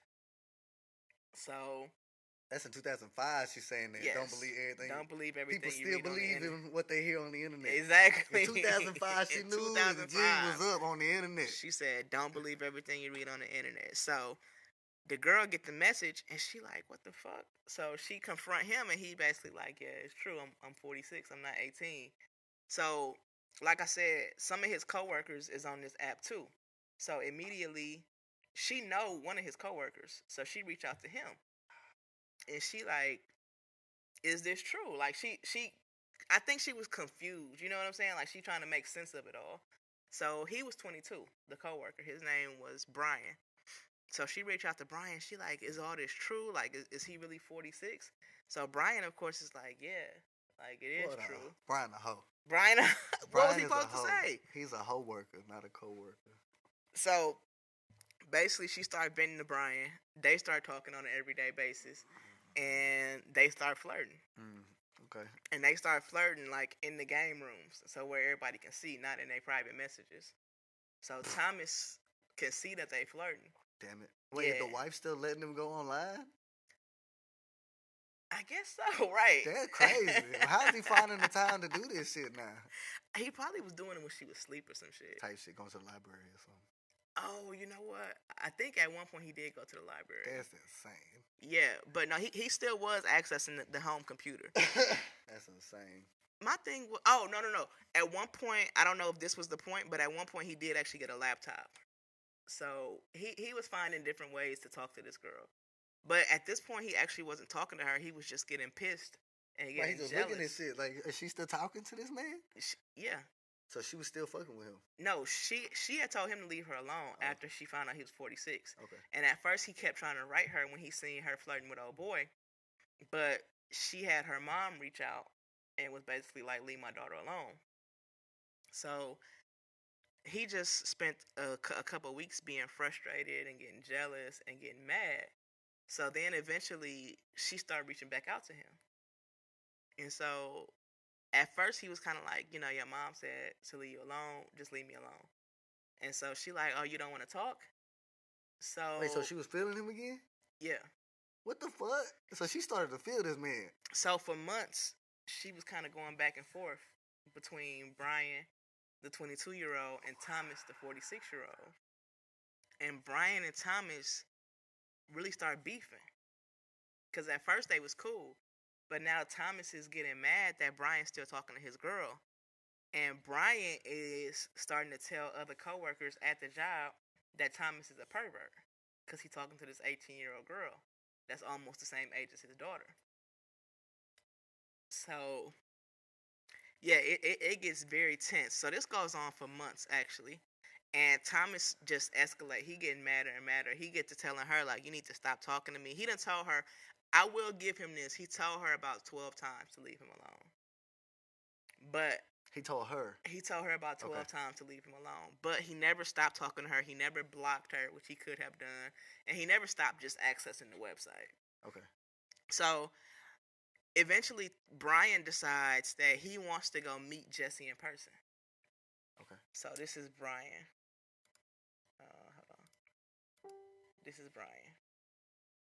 Speaker 1: So
Speaker 2: that's in 2005. She's saying that.
Speaker 1: Yes,
Speaker 2: don't believe everything.
Speaker 1: Don't believe everything.
Speaker 2: People
Speaker 1: you
Speaker 2: still
Speaker 1: read
Speaker 2: believe
Speaker 1: on the
Speaker 2: in what they hear on the internet.
Speaker 1: Exactly.
Speaker 2: In 2005, she knew that the G was up on the internet.
Speaker 1: She said, "Don't believe everything you read on the internet." So the girl get the message and she like, "What the fuck?" So she confront him and he basically like, "Yeah, it's true. I'm 46. I'm not 18." So like I said, some of his coworkers is on this app too. So immediately she know one of his coworkers. So she reach out to him and she like, "Is this true?" Like she I think she was confused. You know what I'm saying? Like she trying to make sense of it all. So he was 22, the coworker. His name was Brian. So she reached out to Brian. She like, "Is all this true? Like, is he really 46?" So Brian, of course, is like, "Yeah, like it is true."
Speaker 2: Brian a hoe.
Speaker 1: Brian, what was he supposed to say?
Speaker 2: He's a hoe worker, not a co-worker.
Speaker 1: So basically, she started bending to Brian. They start talking on an everyday basis, and they start flirting.
Speaker 2: Okay. And
Speaker 1: they start flirting like in the game rooms, so where everybody can see, not in their private messages. So Thomas can see that they flirting.
Speaker 2: Damn it. Wait, the wife still letting them go online?
Speaker 1: I guess so, right.
Speaker 2: That's crazy. How's he finding the time to do this shit now?
Speaker 1: He probably was doing it when she was asleep or some shit.
Speaker 2: Type shit, going to the library or something.
Speaker 1: Oh, you know what? I think at one point he did go to the library.
Speaker 2: That's insane.
Speaker 1: Yeah, but no, he still was accessing the home computer.
Speaker 2: That's insane.
Speaker 1: My thing was, oh, no. At one point, I don't know if this was the point, but at one point he did actually get a laptop. So he was finding different ways to talk to this girl. But at this point, he actually wasn't talking to her. He was just getting pissed and getting
Speaker 2: jealous.
Speaker 1: Looking
Speaker 2: at shit. Like, is she still talking to this man?
Speaker 1: Yeah.
Speaker 2: So she was still fucking with him?
Speaker 1: No, she had told him to leave her alone after she found out he was 46.
Speaker 2: Okay.
Speaker 1: And at first, he kept trying to write her when he seen her flirting with old boy. But she had her mom reach out and was basically like, "Leave my daughter alone." So he just spent a couple of weeks being frustrated and getting jealous and getting mad. So then eventually she started reaching back out to him. And so at first he was kind of like, "Your mom said to leave you alone. Just leave me alone." And so she like, "Oh, you don't want to talk?" So
Speaker 2: wait, so she was feeling him again?
Speaker 1: Yeah.
Speaker 2: What the fuck? So she started to feel this man.
Speaker 1: So for months she was kind of going back and forth between Brian the 22-year-old, and Thomas, the 46-year-old. And Brian and Thomas really start beefing. Because at first they was cool. But now Thomas is getting mad that Brian's still talking to his girl. And Brian is starting to tell other coworkers at the job that Thomas is a pervert. Because he's talking to this 18-year-old girl that's almost the same age as his daughter. So, yeah, it gets very tense. So this goes on for months, actually. And Thomas just escalate. He getting madder and madder. He get to telling her, like, you need to stop talking to me. He done told her, I will give him this. He told her about 12 times to leave him alone. But
Speaker 2: He told her.
Speaker 1: he told her about 12 times to leave him alone. But he never stopped talking to her. He never blocked her, which he could have done. And he never stopped just accessing the website.
Speaker 2: Okay.
Speaker 1: So eventually, Brian decides that he wants to go meet Jesse in person.
Speaker 2: Okay.
Speaker 1: So this is Brian. Hold on. This is Brian.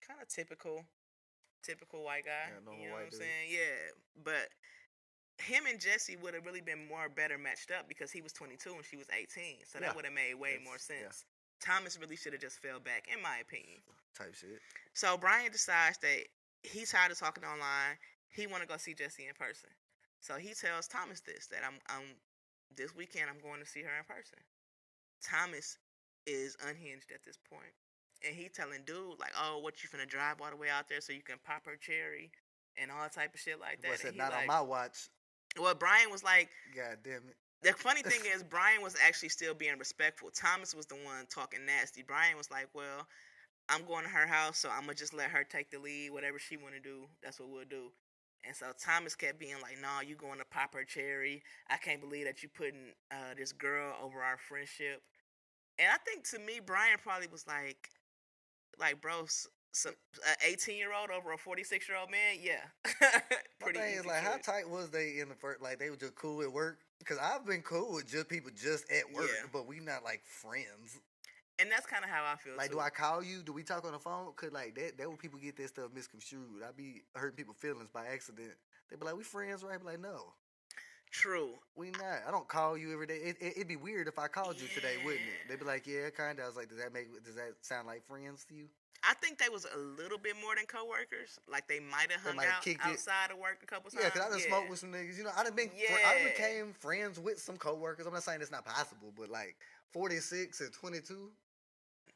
Speaker 1: Kind of typical white guy.
Speaker 2: Yeah,
Speaker 1: you know what I'm
Speaker 2: dude.
Speaker 1: saying? Yeah. But him and Jesse would have really been more better matched up because he was 22 and she was 18. So that would have made way more sense. Yeah. Thomas really should have just fell back, in my opinion.
Speaker 2: Type shit.
Speaker 1: So Brian decides that he's tired of talking online. He want to go see Jesse in person. So he tells Thomas this, that I'm this weekend I'm going to see her in person. Thomas is unhinged at this point. And he telling dude, like, oh, what, you finna drive all the way out there so you can pop her cherry and all type of shit like that.
Speaker 2: Said, not like, on my watch.
Speaker 1: Well, Brian was like,
Speaker 2: God damn it.
Speaker 1: The funny thing is, Brian was actually still being respectful. Thomas was the one talking nasty. Brian was like, well, I'm going to her house, so I'm going to just let her take the lead. Whatever she want to do, that's what we'll do. And so Thomas kept being like, nah, you going to pop her cherry. I can't believe that you putting this girl over our friendship. And I think, to me, Brian probably was like, bro, some 18-year-old over a 46-year-old man, yeah.
Speaker 2: Pretty easy. Is, like, how tight was they in the first? Like, they were just cool at work? Because I've been cool with just people just at work, but we not like friends.
Speaker 1: And that's kind of how I feel.
Speaker 2: Like,
Speaker 1: too.
Speaker 2: Do I call you? Do we talk on the phone? Cause like that when people get that stuff misconstrued. I be hurting people's feelings by accident. They be like, "We friends, right?" I be like, "No."
Speaker 1: True.
Speaker 2: We not. I don't call you every day. It'd be weird if I called you today, wouldn't it? They'd be like, "Yeah, kind of." I was like, "Does that sound like friends to you?"
Speaker 1: I think they was a little bit more than coworkers. Like, they might have hung out outside of work a couple times.
Speaker 2: Yeah, because I done smoked with some niggas. You know, I became friends with some coworkers. I'm not saying it's not possible, but like 46 and 22,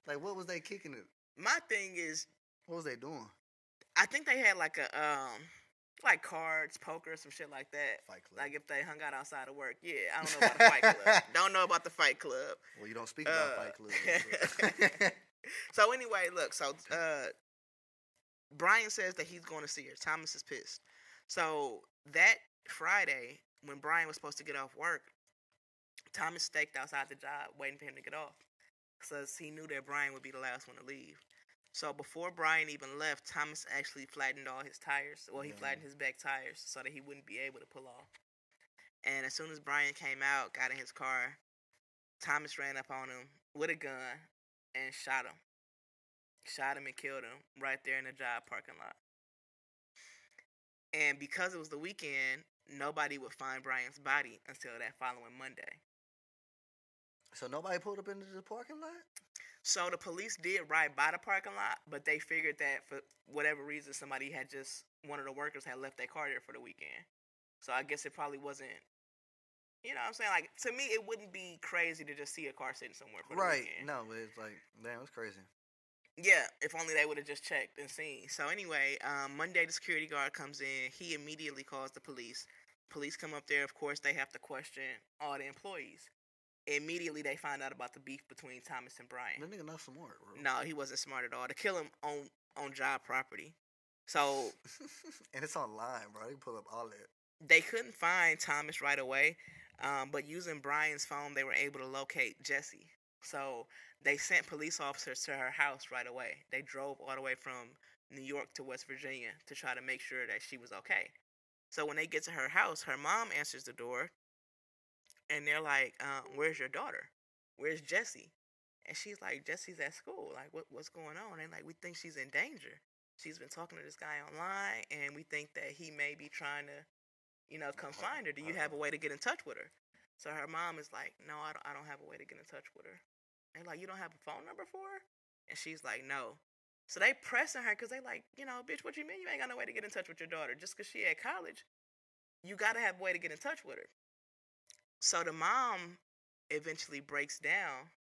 Speaker 2: like, what was they kicking it?
Speaker 1: My thing is,
Speaker 2: what was they doing?
Speaker 1: I think they had like a like cards, poker, some shit like that.
Speaker 2: Fight club.
Speaker 1: Like if they hung out outside of work. Yeah, I don't know about the fight club. Don't know about the fight club.
Speaker 2: Well, you don't speak about fight club. So.
Speaker 1: So anyway, look. So Brian says that he's going to see her. Thomas is pissed. So that Friday, when Brian was supposed to get off work, Thomas staked outside the job waiting for him to get off, because he knew that Brian would be the last one to leave. So before Brian even left, Thomas actually flattened all his tires. Well, he flattened his back tires so that he wouldn't be able to pull off. And as soon as Brian came out, got in his car, Thomas ran up on him with a gun and shot him. Shot him and killed him right there in the job parking lot. And because it was the weekend, nobody would find Brian's body until that following Monday.
Speaker 2: So nobody pulled up into the parking lot?
Speaker 1: So the police did ride by the parking lot, but they figured that for whatever reason, one of the workers had left their car there for the weekend. So I guess it probably wasn't, you know what I'm saying? Like, to me, it wouldn't be crazy to just see a car sitting somewhere for the weekend.
Speaker 2: No, but it's like, damn, it's crazy.
Speaker 1: Yeah, if only they would have just checked and seen. So anyway, Monday the security guard comes in. He immediately calls the police. Police come up there. Of course, they have to question all the employees. Immediately, they find out about the beef between Thomas and Brian.
Speaker 2: That nigga not smart, bro.
Speaker 1: No, he wasn't smart at all. To kill him on job property. So...
Speaker 2: and it's online, bro. They pull up all that.
Speaker 1: They couldn't find Thomas right away, but using Brian's phone, they were able to locate Jesse. So they sent police officers to her house right away. They drove all the way from New York to West Virginia to try to make sure that she was okay. So when they get to her house, her mom answers the door, and they're like, where's your daughter? Where's Jessie? And she's like, Jessie's at school. Like, what's going on? And like, we think she's in danger. She's been talking to this guy online, and we think that he may be trying to, come find her. Do you have a way to get in touch with her? So her mom is like, no, I don't have a way to get in touch with her. They're like, you don't have a phone number for her? And she's like, no. So they pressing her because they like, bitch, what you mean you ain't got no way to get in touch with your daughter? Just because she at college, you got to have a way to get in touch with her. So the mom eventually breaks down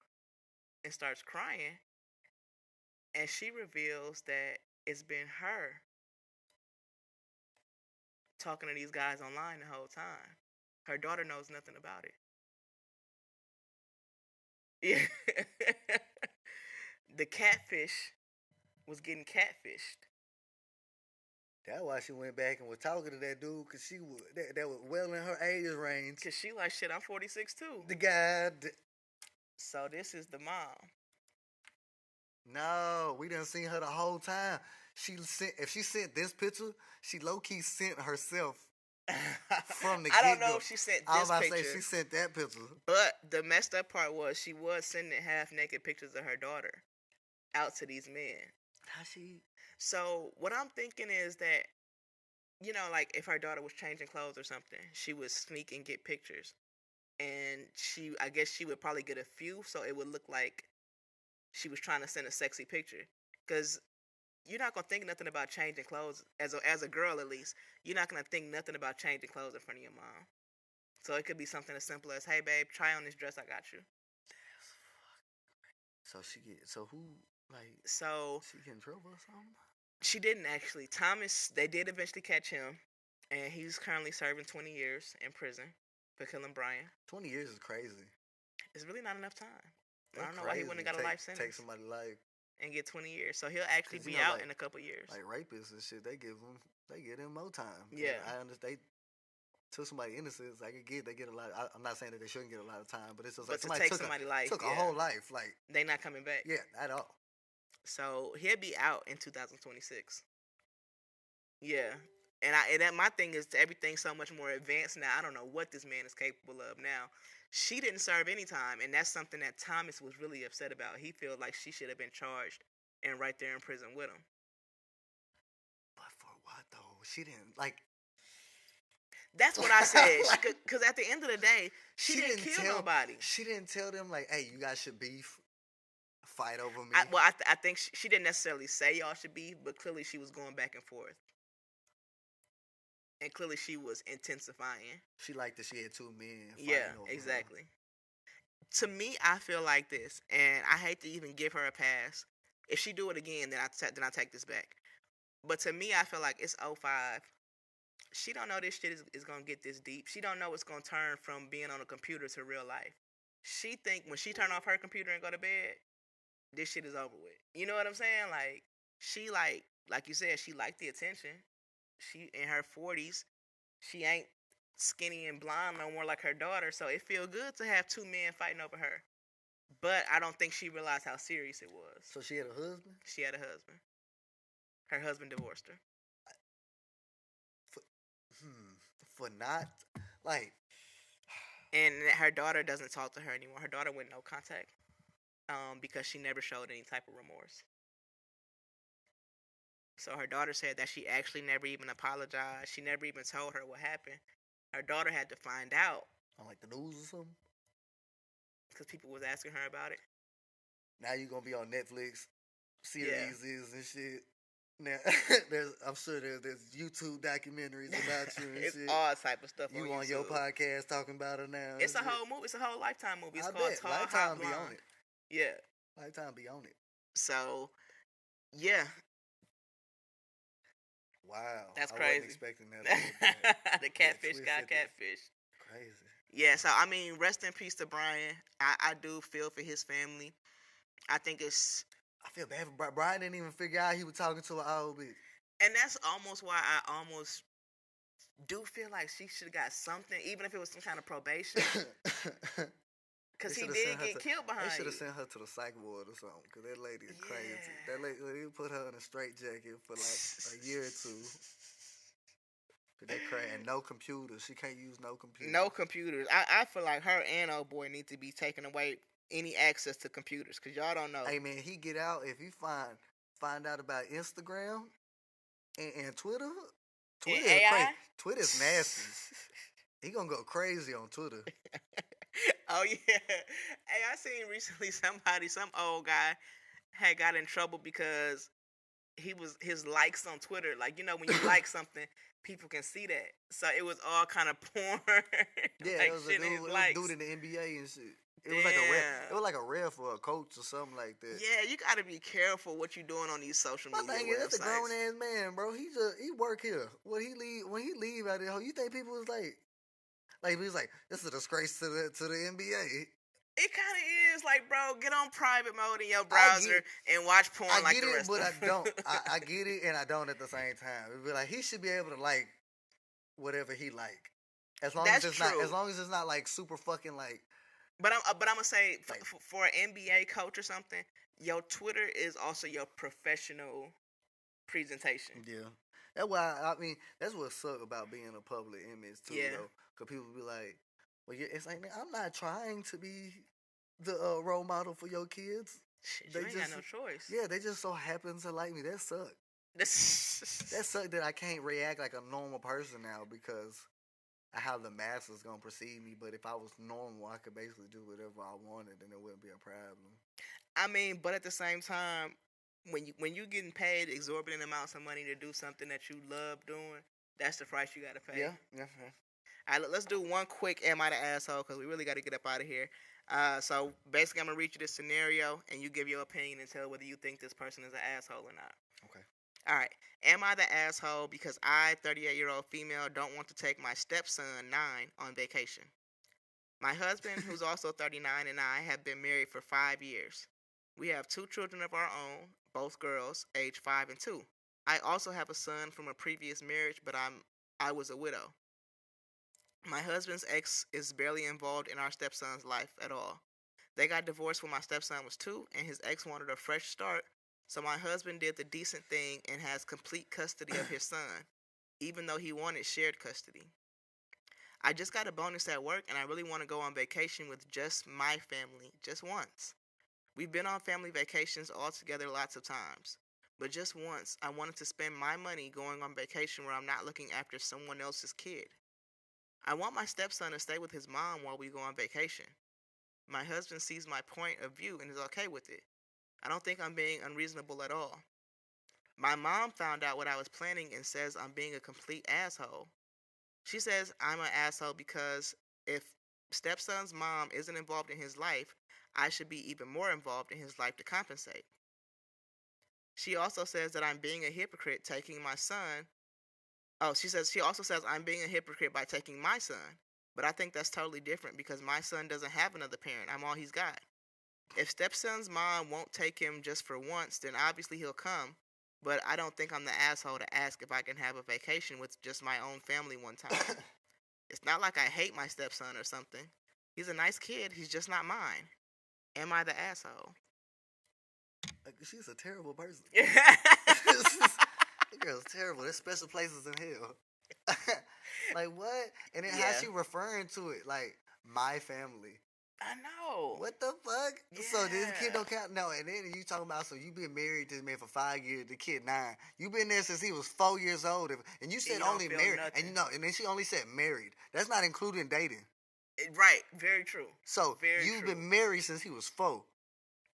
Speaker 1: and starts crying. And she reveals that it's been her talking to these guys online the whole time. Her daughter knows nothing about it. Yeah. The catfish was getting catfished.
Speaker 2: That's why she went back and was talking to that dude, because she was that was well in her age range.
Speaker 1: Because she like, shit, I'm 46 too.
Speaker 2: The guy.
Speaker 1: So this is the mom.
Speaker 2: No, we done seen her the whole time. If she sent this picture, she low key sent herself from the
Speaker 1: I don't
Speaker 2: get-go.
Speaker 1: know if she sent this
Speaker 2: I was about
Speaker 1: picture.
Speaker 2: to say she sent that picture.
Speaker 1: But the messed up part was she was sending half naked pictures of her daughter out to these men.
Speaker 2: How she?
Speaker 1: So what I'm thinking is that, like if her daughter was changing clothes or something, she would sneak and get pictures. And I guess she would probably get a few, so it would look like she was trying to send a sexy picture. Because you're not going to think nothing about changing clothes, as a girl at least, you're not going to think nothing about changing clothes in front of your mom. So it could be something as simple as, hey babe, try on this dress, I got you.
Speaker 2: So who, like,
Speaker 1: so
Speaker 2: she get in trouble or something?
Speaker 1: She didn't actually. Thomas, they did eventually catch him, and he's currently serving 20 years in prison for killing Brian.
Speaker 2: 20 years is crazy.
Speaker 1: It's really not enough time.
Speaker 2: That's
Speaker 1: I don't know why he wouldn't have got a life sentence.
Speaker 2: Take somebody's life
Speaker 1: and get 20 years. So he'll actually be out in a couple years.
Speaker 2: Like rapists and shit, they give them more time.
Speaker 1: Yeah,
Speaker 2: I understand. To somebody innocent, they get a lot. I'm not saying that they shouldn't get a lot of time, but it's just like somebody took a whole life. Like
Speaker 1: they not coming back.
Speaker 2: Yeah, at all.
Speaker 1: So he'll be out in 2026. Yeah, and my thing is everything's so much more advanced now. I don't know what this man is capable of now. She didn't serve any time, and that's something that Thomas was really upset about. He felt like she should have been charged and right there in prison with him.
Speaker 2: But for what though? She didn't like.
Speaker 1: That's what I said. Because at the end of the day, she didn't kill nobody.
Speaker 2: She didn't tell them like, "Hey, you guys should beef, fight over me."
Speaker 1: I think she didn't necessarily say y'all should beef, but clearly she was going back and forth. And clearly she was intensifying.
Speaker 2: She liked that she had two men fighting over
Speaker 1: exactly.
Speaker 2: her.
Speaker 1: To me, I feel like this, and I hate to even give her a pass. If she do it again, then I take this back. But to me, I feel like it's 05. She don't know this shit is going to get this deep. She don't know it's going to turn from being on a computer to real life. She think when she turn off her computer and go to bed, this shit is over with. You know what I'm saying? Like, she like you said, she liked the attention. She in her 40s. She ain't skinny and blonde no more like her daughter, so it feel good to have two men fighting over her. But I don't think she realized how serious it was.
Speaker 2: So she had a husband?
Speaker 1: She had a husband. Her husband divorced her.
Speaker 2: For not, like...
Speaker 1: And her daughter doesn't talk to her anymore. Her daughter went no contact because she never showed any type of remorse. So her daughter said that she actually never even apologized. She never even told her what happened. Her daughter had to find out.
Speaker 2: On like the news or something?
Speaker 1: Because people was asking her about it.
Speaker 2: Now you're going to be on Netflix series and shit. Now, I'm sure there's YouTube documentaries about you and
Speaker 1: it's
Speaker 2: shit.
Speaker 1: all type of stuff
Speaker 2: you
Speaker 1: on
Speaker 2: your podcast talking about her now.
Speaker 1: It's a whole movie. It's a whole Lifetime movie. It's called Tall,
Speaker 2: Lifetime
Speaker 1: Hot,
Speaker 2: be
Speaker 1: Blonde.
Speaker 2: on it.
Speaker 1: Yeah.
Speaker 2: Lifetime be on it.
Speaker 1: So, yeah.
Speaker 2: Wow.
Speaker 1: That's
Speaker 2: I
Speaker 1: crazy.
Speaker 2: wasn't expecting that.
Speaker 1: The catfish got catfish.
Speaker 2: Crazy.
Speaker 1: Yeah, so I mean, rest in peace to Brian. I do feel for his family. I think it's...
Speaker 2: I feel bad for Brian. Didn't even figure out he was talking to an old bitch.
Speaker 1: And that's almost why I almost do feel like she should have got something, even if it was some kind of probation. Because he did get killed behind.
Speaker 2: They should have sent her to the psych ward or something. Because that lady is crazy. That lady, they put her in a straitjacket for like a year or two. They crazy. And no computers. She can't use no computers.
Speaker 1: No computers. I feel like her and old boy need to be taken away any access to computers. Because y'all don't know.
Speaker 2: Hey man, he get out if he find out about Instagram and Twitter. Twitter is crazy. Twitter's nasty. He gonna go crazy on Twitter.
Speaker 1: Oh yeah. Hey, I seen recently some old guy had got in trouble because his likes on Twitter. Like, when you like something, people can see that. So it was all kind of porn,
Speaker 2: Yeah,
Speaker 1: like
Speaker 2: it was a
Speaker 1: shit in
Speaker 2: dude.
Speaker 1: his
Speaker 2: It was a dude
Speaker 1: likes.
Speaker 2: in the NBA and shit. It was like a ref. It
Speaker 1: Damn.
Speaker 2: was like a ref for a coach or something like that.
Speaker 1: Yeah, you gotta be careful what you doing on these social
Speaker 2: My
Speaker 1: media
Speaker 2: thing is, that's a grown
Speaker 1: websites.
Speaker 2: ass man, bro. He work here. When he leave out there, you think people was like he's like, this is a disgrace to the NBA.
Speaker 1: It kind of is like, bro, get on private mode in your
Speaker 2: I
Speaker 1: browser and watch porn
Speaker 2: I
Speaker 1: like
Speaker 2: get
Speaker 1: the
Speaker 2: it,
Speaker 1: rest
Speaker 2: but
Speaker 1: of
Speaker 2: I
Speaker 1: them.
Speaker 2: don't. I get it and I don't at the same time. It'd be like he should be able to like whatever he like,
Speaker 1: That's true.
Speaker 2: as long as it's not like super fucking like.
Speaker 1: But I'm gonna say
Speaker 2: Like,
Speaker 1: for an NBA coach or something, your Twitter is also your professional presentation.
Speaker 2: yeah, that's why I mean that's what sucks about being a public image too,
Speaker 1: Yeah.
Speaker 2: though, because people be like, well, yeah, it's like, man, I'm not trying to be the role model for your kids.
Speaker 1: Shit,
Speaker 2: They
Speaker 1: you ain't
Speaker 2: just,
Speaker 1: got no choice.
Speaker 2: yeah, they just so happen to like me. That suck. That suck that I can't react like a normal person now because I have the masses gonna perceive me. But if I was normal, I could basically do whatever I wanted, and it wouldn't be a problem.
Speaker 1: I mean, but at the same time, when you getting paid exorbitant amounts of money to do something that you love doing, that's the price you gotta pay.
Speaker 2: Yeah, yeah.
Speaker 1: All right, let's do one quick "Am I the asshole?" because we really got to get up out of here. So basically, I'm gonna read you this scenario, and you give your opinion and tell whether you think this person is an asshole or not.
Speaker 2: Okay.
Speaker 1: All right. Am I the asshole because I, 38-year-old female, don't want to take my stepson, 9, on vacation? My husband, who's also 39, and I have been married for 5 years. We have 2 children of our own, both girls, age 5 and 2. I also have a son from a previous marriage, but I was a widow. My husband's ex is barely involved in our stepson's life at all. They got divorced when my stepson was 2, and his ex wanted a fresh start, so my husband did the decent thing and has complete custody of his son, even though he wanted shared custody. I just got a bonus at work, and I really want to go on vacation with just my family, just once. We've been on family vacations all together lots of times, but just once, I wanted to spend my money going on vacation where I'm not looking after someone else's kid. I want my stepson to stay with his mom while we go on vacation. My husband sees my point of view and is okay with it. I don't think I'm being unreasonable at all. My mom found out what I was planning and says I'm being a complete asshole. She says I'm an asshole because if stepson's mom isn't involved in his life, I should be even more involved in his life to compensate. She also says that I'm being a hypocrite taking my son. Oh, she also says I'm being a hypocrite by taking my son. But I think that's totally different because my son doesn't have another parent. I'm all he's got. If stepson's mom won't take him just for once, then obviously he'll come. But I don't think I'm the asshole to ask if I can have a vacation with just my own family one time. It's not like I hate my stepson or something. He's a nice kid. He's just not mine. Am I the asshole?
Speaker 2: Like, she's a terrible person.
Speaker 1: Yeah.
Speaker 2: That girl's terrible. There's special places in hell. Like, what? And then how
Speaker 1: Yeah.
Speaker 2: she referring to it, like, my family.
Speaker 1: I know.
Speaker 2: What the fuck? So this kid
Speaker 1: Yeah.
Speaker 2: don't count? No, and then you talking about, so you been married to this man for 5 years, the kid 9. You been there since he was 4 years old, and you said
Speaker 1: you don't
Speaker 2: only
Speaker 1: feel
Speaker 2: married.
Speaker 1: nothing.
Speaker 2: And then she only said married. That's not including dating.
Speaker 1: Right. Very true.
Speaker 2: So
Speaker 1: Very
Speaker 2: you've
Speaker 1: true.
Speaker 2: been married since he was 4.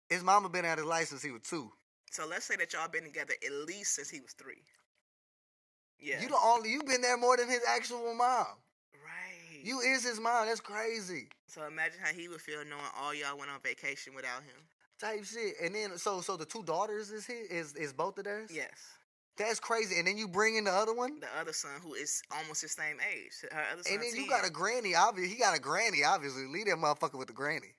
Speaker 2: His mama been out of his life since he was 2.
Speaker 1: So let's say that y'all been together at least since he was 3. Yeah.
Speaker 2: You've been there more than his actual mom.
Speaker 1: Right.
Speaker 2: You is his mom. That's crazy.
Speaker 1: So imagine how he would feel knowing all y'all went on vacation without him.
Speaker 2: Type shit. And then so the 2 daughters is both of theirs?
Speaker 1: Yes.
Speaker 2: That's crazy. And then you bring in the other one?
Speaker 1: The other son, who is almost his same age. Her other son,
Speaker 2: And then
Speaker 1: 10.
Speaker 2: you got a granny, obviously. He got a granny, obviously. Leave that motherfucker with the granny.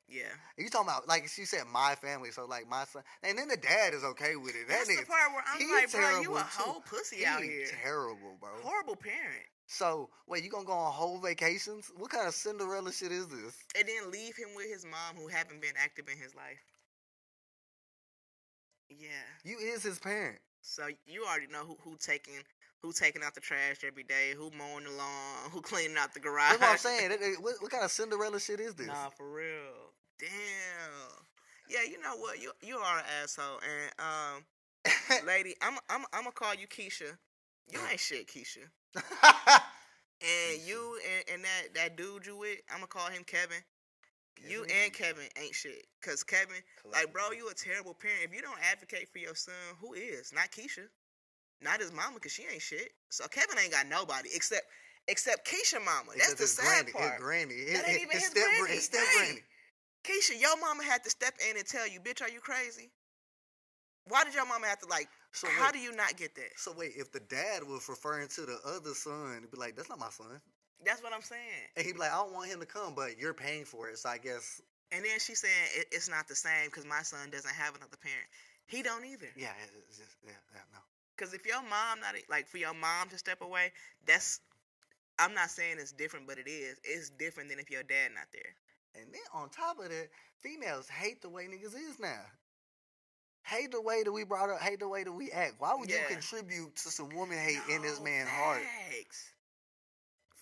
Speaker 1: Yeah.
Speaker 2: And you talking about, like she said, my family, so like my son. And then the dad is okay with it.
Speaker 1: That's the
Speaker 2: nigga,
Speaker 1: part where I'm
Speaker 2: he
Speaker 1: like, bro, you
Speaker 2: terrible,
Speaker 1: a
Speaker 2: too.
Speaker 1: whole pussy
Speaker 2: He
Speaker 1: out here.
Speaker 2: terrible, bro.
Speaker 1: Horrible parent.
Speaker 2: So, wait, you gonna go on whole vacations? What kind of Cinderella shit is this?
Speaker 1: And then leave him with his mom, who haven't been active in his life. Yeah.
Speaker 2: You is his parent.
Speaker 1: So you already know who taking out the trash every day, who mowing the lawn, who cleaning out the garage.
Speaker 2: That's what I'm saying. What kind of Cinderella shit is this?
Speaker 1: Nah, for real. Damn. Yeah, you know what? You are an asshole, and lady, I'm gonna call you Keisha. You ain't shit, Keisha. And you and that dude you with, I'm gonna call him Kevin. You and Kevin ain't shit. Cause Kevin, like, bro, you a terrible parent. If you don't advocate for your son, who is? Not Keisha. Not his mama, cause she ain't shit. So Kevin ain't got nobody except Keisha mama. That's the sad part.
Speaker 2: His granny.
Speaker 1: That ain't even his granny. His step granny. Keisha, your mama had to step in and tell you, bitch, are you crazy? Why did your mama have to, like, so how do you not get that?
Speaker 2: So wait, if the dad was referring to the other son, he'd be like, that's not my son.
Speaker 1: That's what I'm saying.
Speaker 2: And he'd be like, I don't want him to come, but you're paying for it, so I guess.
Speaker 1: And then she's saying it's not the same because my son doesn't have another parent. He don't either.
Speaker 2: Yeah, it's just, no.
Speaker 1: Because if your mom for your mom to step away, I'm not saying it's different, but it is. It's different than if your dad not there.
Speaker 2: And then on top of that, females hate the way niggas is now. Hate the way that we brought up. Hate the way that we act. Why would you contribute to some woman hate in this man's heart?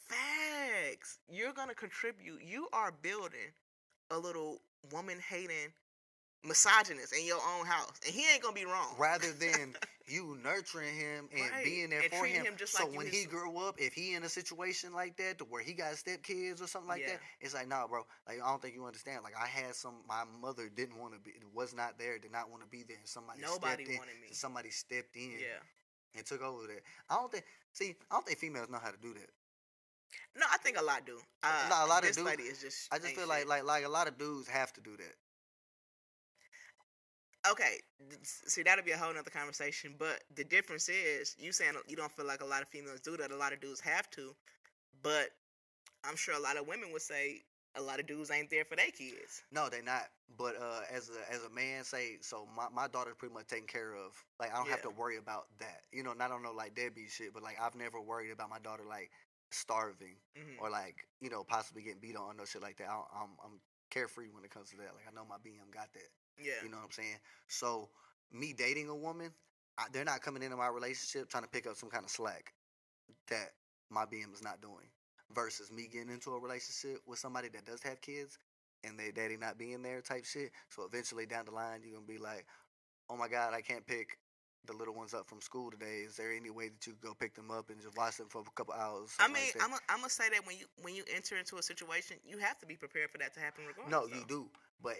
Speaker 1: Facts. You're gonna contribute. You are building a little woman hating misogynist in your own house, and he ain't gonna be wrong.
Speaker 2: Rather than you nurturing him and being there for him, just so like when he grew up, if he in a situation like that to where he got stepkids or something like that, it's like, nah, bro, like, I don't think you understand. Like, I had my mother didn't want to be, was not there, did not want to be there, and somebody stepped in. Somebody stepped in, and took over there. I don't think females know how to do that.
Speaker 1: No, I think a lot do.
Speaker 2: No, a lot of dudes.
Speaker 1: Lady is just.
Speaker 2: I just feel like a lot of dudes have to do that.
Speaker 1: Okay, see, that'll be a whole nother conversation, but the difference is, you saying you don't feel like a lot of females do that, a lot of dudes have to, but I'm sure a lot of women would say a lot of dudes ain't there for their kids.
Speaker 2: No, they're not, but as a man, so my daughter's pretty much taken care of, like, I don't have to worry about that, not on no, like, deadbeat shit, but, like, I've never worried about my daughter, like, starving, or, like, possibly getting beat on, no shit like that. I'm carefree when it comes to that, like, I know my BM got that.
Speaker 1: Yeah.
Speaker 2: You know what I'm saying? So, me dating a woman, they're not coming into my relationship trying to pick up some kind of slack that my BM is not doing. Versus me getting into a relationship with somebody that does have kids and their daddy not being there type shit. So, eventually down the line, you're going to be like, oh my God, I can't pick the little ones up from school today. Is there any way that you can go pick them up and just watch them for a couple hours?
Speaker 1: I mean, like I'm gonna say that when you enter into a situation, you have to be prepared for that to happen regardless.
Speaker 2: No, you do. But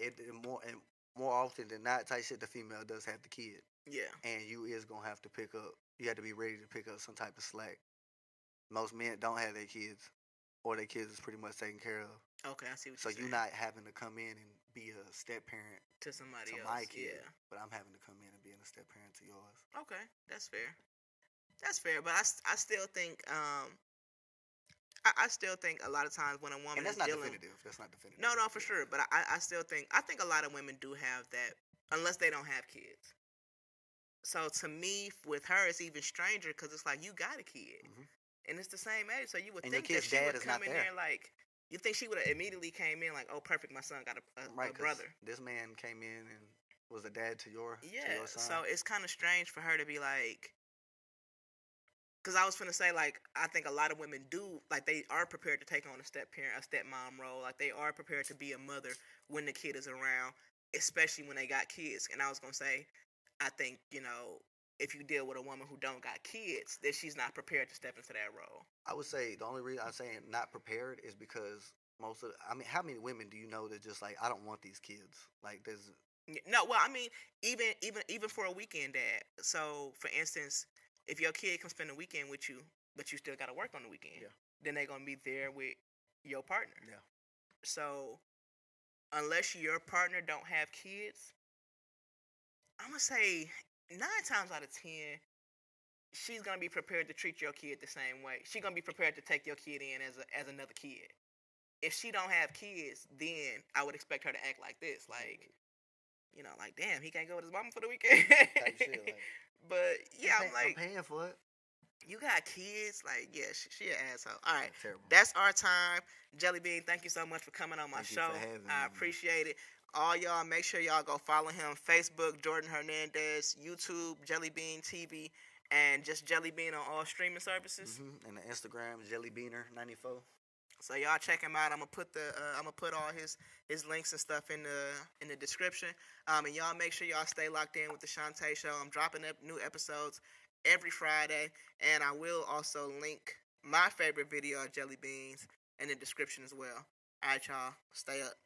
Speaker 2: more often than not, type shit, the female does have the kid.
Speaker 1: Yeah.
Speaker 2: And you is going to have to pick up, you have to be ready to pick up some type of slack. Most men don't have their kids, or their kids is pretty much taken care of.
Speaker 1: Okay, I see what you're saying.
Speaker 2: So you're not having to come in and be a step parent
Speaker 1: to somebody else.
Speaker 2: My kid, but I'm having to come in and being a step parent to yours.
Speaker 1: Okay, that's fair. That's fair, but I still think I still think a lot of times when a woman
Speaker 2: and that's
Speaker 1: is
Speaker 2: not
Speaker 1: dealing,
Speaker 2: definitive. That's not definitive.
Speaker 1: No, for sure. But I still think a lot of women do have that, unless they don't have kids. So to me, with her, it's even stranger because it's like you got a kid, and it's the same age. So you would think that she would come in there like, you think she would have immediately came in like, oh, perfect, my son got a brother.
Speaker 2: This man came in and was a dad to your son.
Speaker 1: So it's kind of strange for her to be like. Because I was finna say, like, I think a lot of women do, like, they are prepared to take on a step-parent, a stepmom role. Like, they are prepared to be a mother when the kid is around, especially when they got kids. And I was gonna say, I think, if you deal with a woman who don't got kids, that she's not prepared to step into that role.
Speaker 2: I would say the only reason I'm saying not prepared is because how many women do you know that just like, I don't want these kids? Like, there's...
Speaker 1: No, well, I mean, even for a weekend dad. So, for instance, if your kid can spend the weekend with you, but you still got to work on the weekend, then they're going to be there with your partner.
Speaker 2: Yeah.
Speaker 1: So, unless your partner don't have kids, I'm going to say 9 times out of 10, she's going to be prepared to treat your kid the same way. She's going to be prepared to take your kid in as another kid. If she don't have kids, then I would expect her to act like this. Like, like, damn, he can't go with his mama for the weekend.
Speaker 2: Type shit, like,
Speaker 1: but yeah, I'm
Speaker 2: paying for it.
Speaker 1: You got kids, like, yeah, she an asshole. All right,
Speaker 2: terrible.
Speaker 1: That's our time. JellyBean, thank you so much for coming on my show.
Speaker 2: You for having me.
Speaker 1: I appreciate it. All y'all, make sure y'all go follow him. Facebook, Jordan Hernandez. YouTube, JellyBean TV, and just JellyBean on all streaming services.
Speaker 2: And the Instagram, JellyBeaner94.
Speaker 1: So y'all check him out. I'm gonna put all his links and stuff in the description. And y'all make sure y'all stay locked in with the Chante Show. I'm dropping up new episodes every Friday, and I will also link my favorite video of Jelly Beans in the description as well. All right, y'all. Stay up.